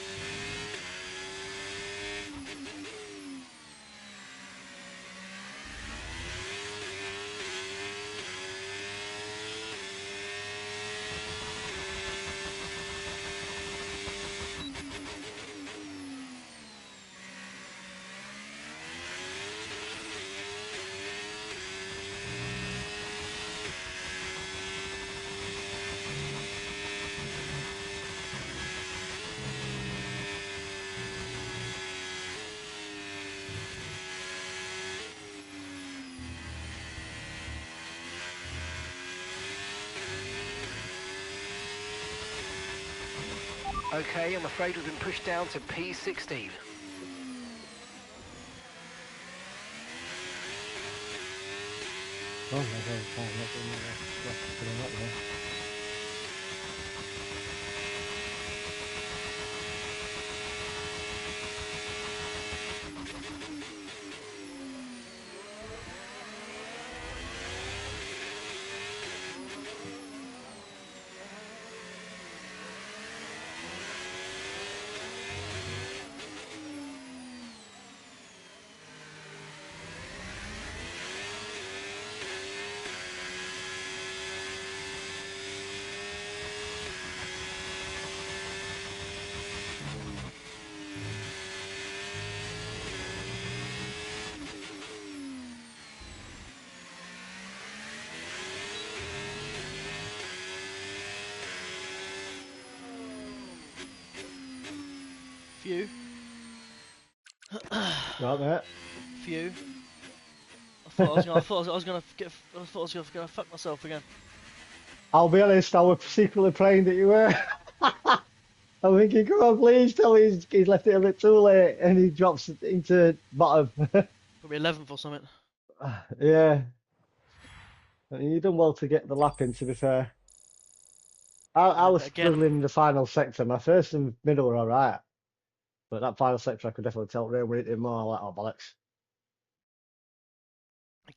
Okay, I'm afraid we've been pushed down to P16. Oh, my God, fine, not doing that. Left to the right there. Phew. Right, mate. Phew. I thought I was gonna fuck myself again. I'll be honest, I was secretly praying that you were. I'm thinking, come on, please tell me he's left it a bit too late and he drops into bottom. Probably 11th or something. Yeah, I mean, you've done well to get the lap in, to be fair. I Yeah, was but again, struggling in the final sector. My first and middle were alright, but that final sector I could definitely tell Ray were hitting more like, oh, bollocks.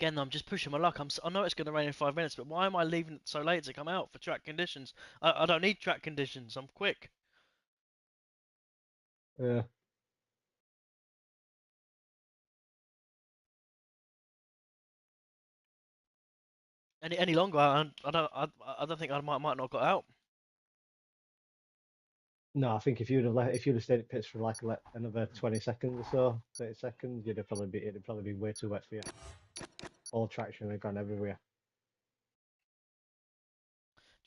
I'm just pushing my luck. I know it's going to rain in 5 minutes, but why am I leaving it so late to come out for track conditions? I don't need track conditions. I'm quick. Yeah. Any longer, I don't think I might not got out. No, I think if you'd have stayed at pits for like another 20 seconds or so, 30 seconds, it'd probably be way too wet for you. All traction would have gone everywhere.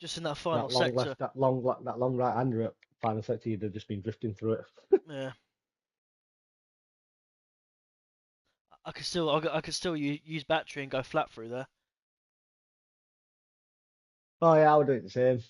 Just in that final That long sector. left, that long right hander at final sector, you'd have just been drifting through it. Yeah, I could still use battery and go flat through there. Oh yeah, I would do it the same.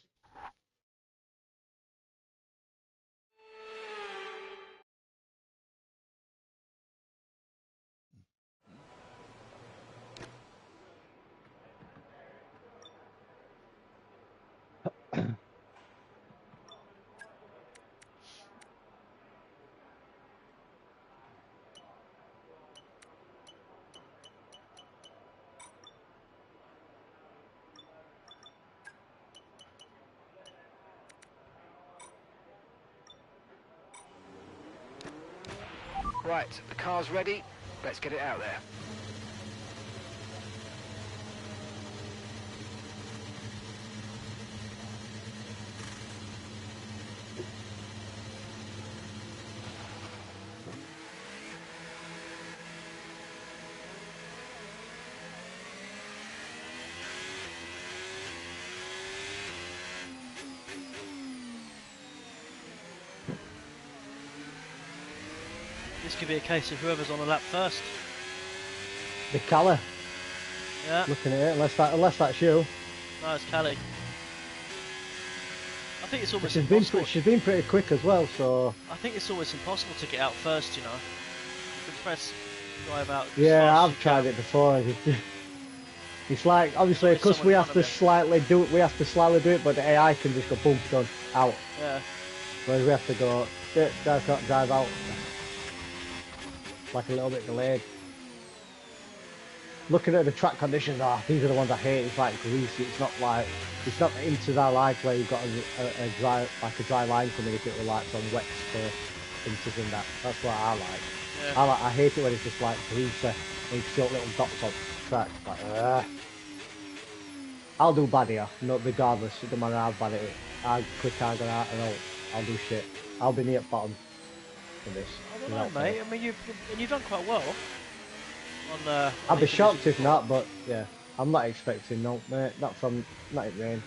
Right, the car's ready. Let's get it out there. This could be a case of whoever's on the lap first. The colour. Yeah. Looking at it, unless that's you. No, it's Callie. I think it's almost She's been impossible. she's been pretty quick as well, so I think it's almost impossible to get out first. You know, you can press drive out as yeah, fast as I've you tried can. it before. It's like There's obviously always because someone in front of you. we have to slightly do it, but the AI can just go boom done out. Yeah. Whereas we have to go drive out like a little bit delayed. Looking at the track conditions, these are the ones I hate. It's like greasy. It's not into that like where you've got a dry line coming if it were like some wet into and that. That's what I like. Yeah. I hate it when it's just like greasy and you see little dots on the track. Like, I'll do bad here, not regardless. It doesn't matter how bad it is. How quick I go out and I'll do shit. I'll be near bottom in this. I don't know, Without fail. mate. I mean, you've done quite well on I'd be these shocked divisions if before. not, but yeah, I'm not expecting no, mate. Not in rain.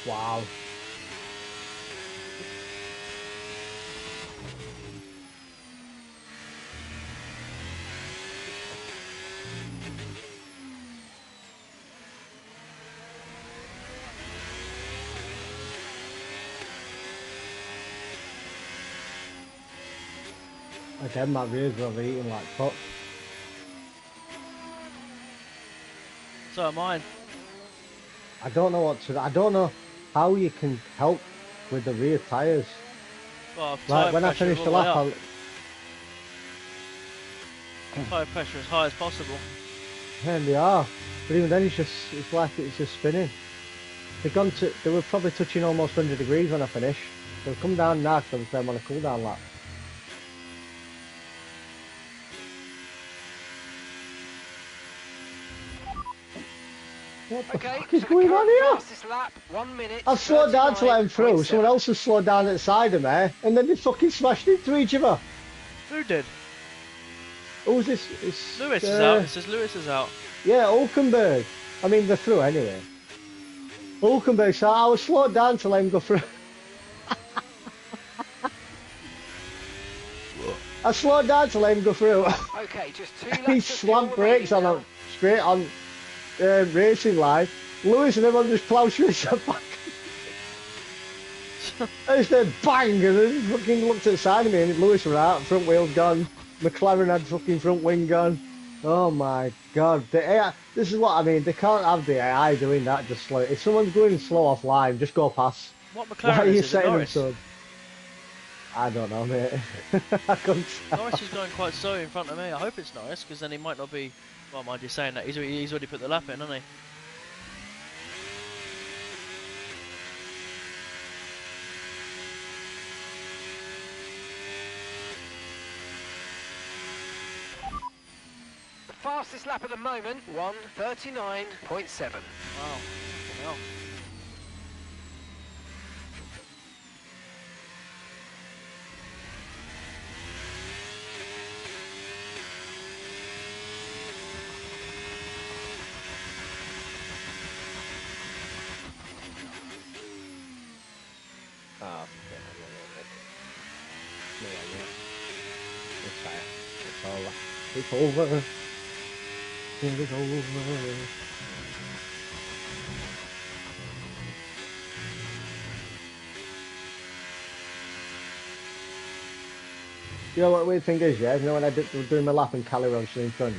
Wow. Again, my rears were overheating like fuck. So are mine. I don't know how you can help with the rear tyres. Well, Like tyre when I pressure finished all the the way lap, up. Tyre pressure as high as possible. they are. But even then, it's like it's just spinning. They were probably touching almost 100 degrees when I finished. They'll come down now because I'm on a cool down lap. What the Okay, fuck is so the going on current here? fastest lap, 1 minute. I've slowed down to let him through. Someone 39.7. else has slowed down at the side of me, and then they fucking smashed into each other. Who did? Who's this? It's Lewis is out. It says Lewis is out. yeah, Hulkenberg. I mean, they're through anyway. Hulkenberg, so I was slowed down to let him go through. I slowed down to let him go through. Okay, just 2 He laps of fuel slammed brakes on remaining a straight on racing line. Lewis and everyone just ploughed through the back. I just heard bang, and then fucking looked at the side of me, and Lewis was out, front wheel gone. McLaren had fucking front wing gone. Oh my god, the AI, this is what I mean. They can't have the AI doing that. Just slow. If someone's going slow offline, just go past. What Why are McLaren you is it? setting them Norris. so? I don't know, mate. I couldn't tell. Norris is going quite slow in front of me. I hope it's Norris because then he might not be. Well, mind you saying that he's already put the lap in, hasn't he? fastest lap at the moment, 1:39.7. Wow. Fucking hell. Oh, yeah, no, it's fine. It's over. It's over. It's over. You know what the weird thing is, yeah? You know when I was doing my lap and Callie was in front?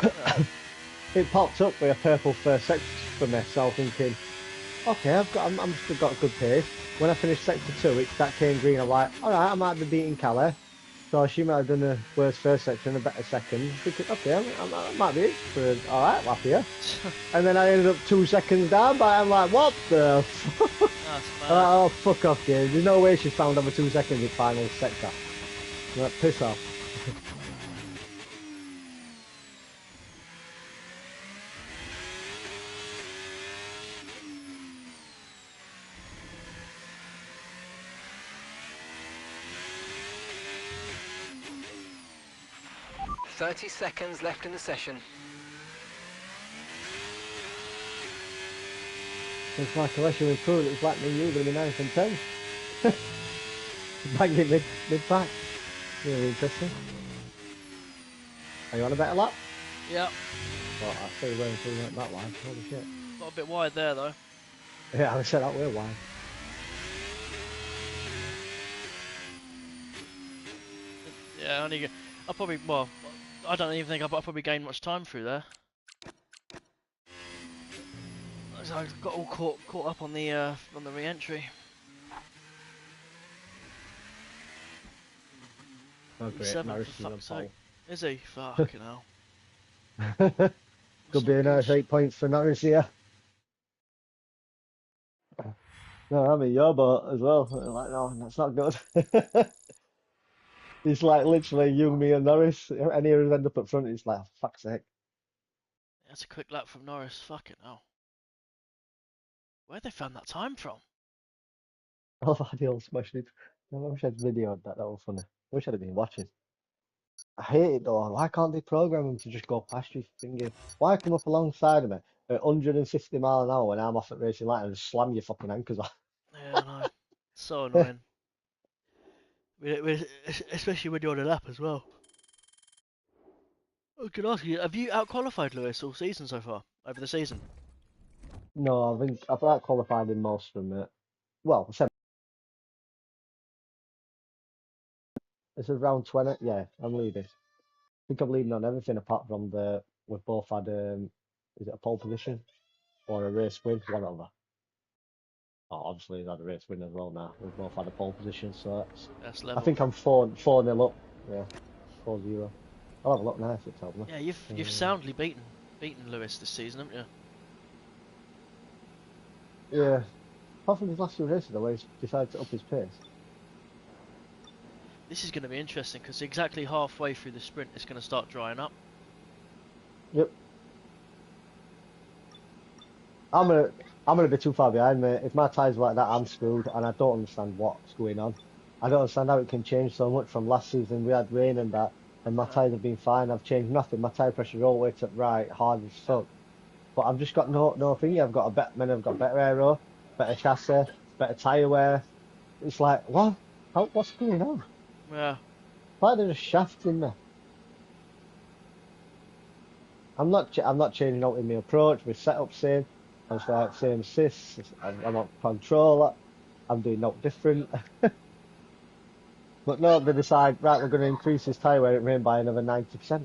Yeah. It popped up with a purple first sector for me, so I'm thinking, okay, I'm still got a good pace. When I finished sector 2, that came green. I'm like, alright, I might be beating Callie. So she might have done a worse first sector and a better second. I'm thinking, okay, I might be in for an alright lap here. And then I ended up 2 seconds down, but I'm like, what the fuck? That's I'm like, mad. oh, fuck off, dude. There's no way she's found over 2 seconds in final sector. I'm like, piss off. 30 seconds left in the session. Looks like unless you improve, it's like me and you going to be 9th and 10th. Bang it mid-pack. Really interesting. Are you on a better lap? Yeah. Well, I see you weren't through that wide. Holy shit. Got a bit wide there though. Yeah, I said that way wide. Yeah, I probably, well, I don't even think I probably gained much time through there. So I got all caught up on the re-entry. Oh, great. Seven, Norris for is on fuck's pole. sake. Is he? Fucking hell. Could be a nice 8 points for Norris here. No, I'm in your boat as well. I'm like, no, that's not good. It's like literally you, me, and Norris. Any of us end up up front, it's like, oh, fuck's sake. That's a quick lap from Norris. Fucking hell. Where'd they found that time from? I love how they all smashed it. I wish I'd videoed that. That was funny. I wish I'd have been watching. I hate it though. Why can't they program them to just go past you thingy? Why come up alongside of me at 150 mile an hour when I'm off at racing light and just slam your fucking anchors off? Yeah, I know. So annoying. Especially when you're on a lap as well. I could ask you, have you out-qualified Lewis all season so far? Over the season? No, I think I've not qualified in most of them. Well, this is round 20. Yeah, I'm leading. I think I'm leading on everything apart from we've both had is it a pole position or a race win? One of them. Oh, obviously he's had a race win as well now. We've both had a pole position, so That's I level. think I'm 4-0 up. Yeah, 4-0. I'll have a look now if it tells me. Yeah, you've soundly beaten Lewis this season, haven't you? Yeah. Apart from his last few races, though, where he's decided to up his pace. This is going to be interesting because exactly halfway through the sprint, it's going to start drying up. Yep. I'm gonna be too far behind, mate. If my tyres like that, I'm screwed, and I don't understand what's going on. I don't understand how it can change so much from last season. We had rain and that, and my tyres have been fine. I've changed nothing. My tyre pressure all the way to right, hard as fuck. But I've just got no thingy. I've got I've got better aero, better chassis, better tyre wear. It's like what? What's going on? Yeah. Why there's a shaft in there? I'm not changing out in my approach. My setup same. I'm like same assists. I'm on controller. I'm doing no different. But no, they decide right. We're going to increase this tyre wear at rain by another 90%.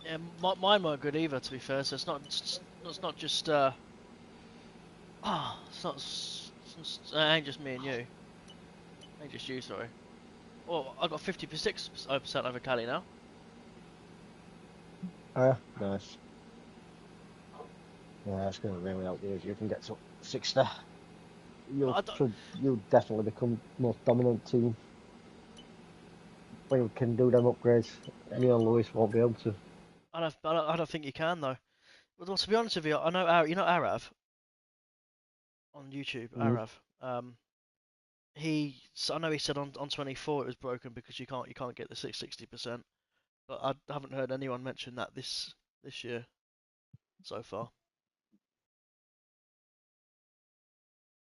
Yeah, mine weren't good either, to be fair. So it's not just it ain't just me and you. It ain't just you, sorry. Oh, I got 56% over Cali now. Nice. Yeah, that's going to really help you if you can get to 60. You'll definitely become most dominant team. we can do them upgrades. Me and Lewis won't be able to. I don't think you can though. Well, to be honest with you, I know you know Arav on YouTube. Mm. Arav. I know he said on 24 it was broken because you can't get the 60%. But I haven't heard anyone mention that this year so far.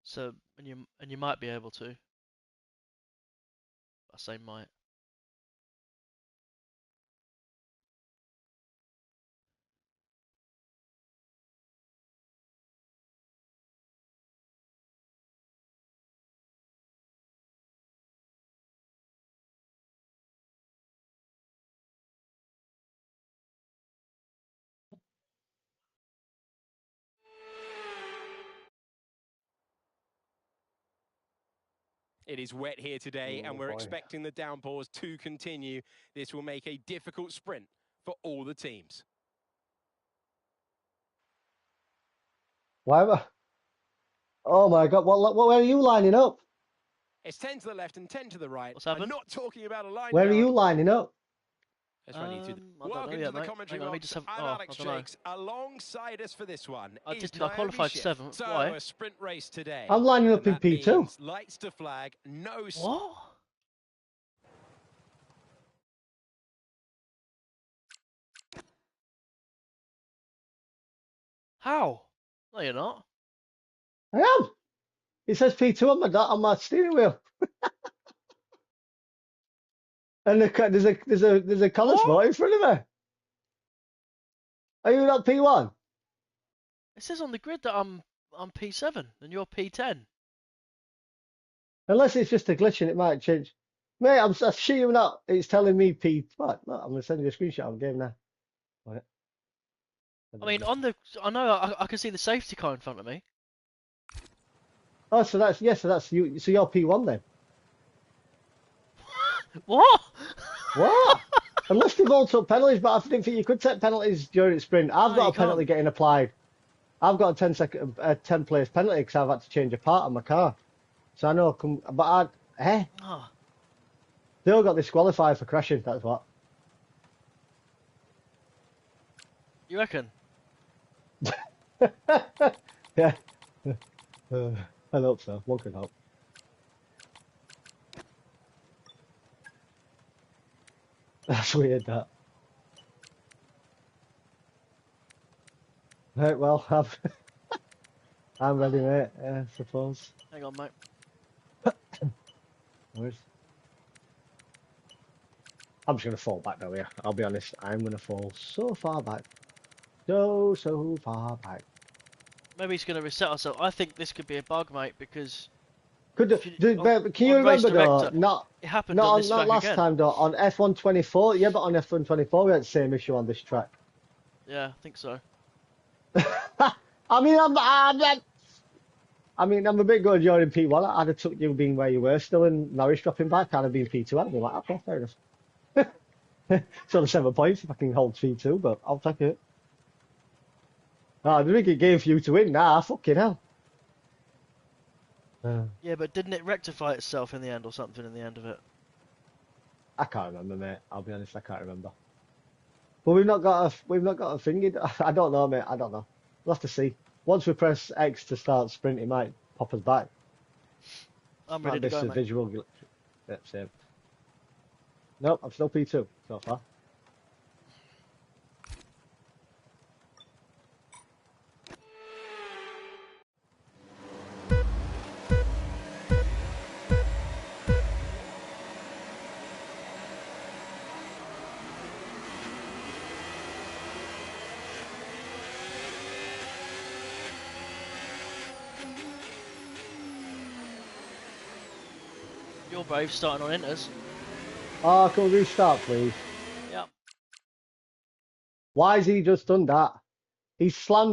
So and you might be able to. I say might. It is wet here today, and we're expecting the downpours to continue. This will make a difficult sprint for all the teams. Why? Oh my God! Where are you lining up? It's 10 to the left and 10 to the right. What's happened? I'm not talking about a line. Where are you lining up? Let's run you through I don't know yet, mate. Hang on, let me just have. I'm Oh, Alex I don't know. Jakes. Alongside us for this one I is didn't. I qualified Naomi Schiff. 7th. So Why? a sprint race today. I'm lining up in That P2. means lights to flag, no. What? How? No, you're not. I am. It says P2 on my steering wheel. And there's a college What? spot in front of me. Are you not P1? It says on the grid that I'm P7 and you're P10. Unless it's just a glitch and it might change. Mate, I'm sure you're not. It's telling me P. What? No, I'm gonna send you a screenshot of the game now. Right. I mean, I know I can see the safety car in front of me. Oh, so that's you. So you're P1 then. What? What? Unless they've all took penalties, but I didn't think you could take penalties during the sprint. I've No, got you a penalty can't. getting applied. I've got a 10 place penalty because I've had to change a part on my car. So I know, Ah, they all got disqualified for crashing. That's what. you reckon? Yeah. I hope so. One can hope. That's weird, that. Right, well, I'm ready, mate. I suppose. Hang on, mate. Where's... I'm just going to fall back now here. I'll be honest. I'm going to fall so far back. So far back. Maybe he's going to reset ourselves. I think this could be a bug, mate, because Can you on Race remember though? Director, it happened on this track last again. time though. On F125, yeah, but on F124 we had the same issue on this track. Yeah, I think so. I mean, I'm a bit good. You're in P1. I'd have took you being where you were still in Norris dropping back. I'd have been P2. I'd be like, okay, fair enough. It's only 7 points if I can hold P2, but I'll take it. Oh, the big game for you to win. Nah, fucking hell. Yeah, but didn't it rectify itself in the end or something in the end of it? I can't remember, mate. I'll be honest, I can't remember. But we've not got a thing. I don't know, mate. I don't know. We'll have to see. Once we press X to start sprint, it might pop us back. I'm ready to go, mate. Visual glitch. Yep, same. Nope, I'm still P2 so far. You're brave starting on inters. Oh, can we restart, please? Yep. Why has he just done that? He's slammed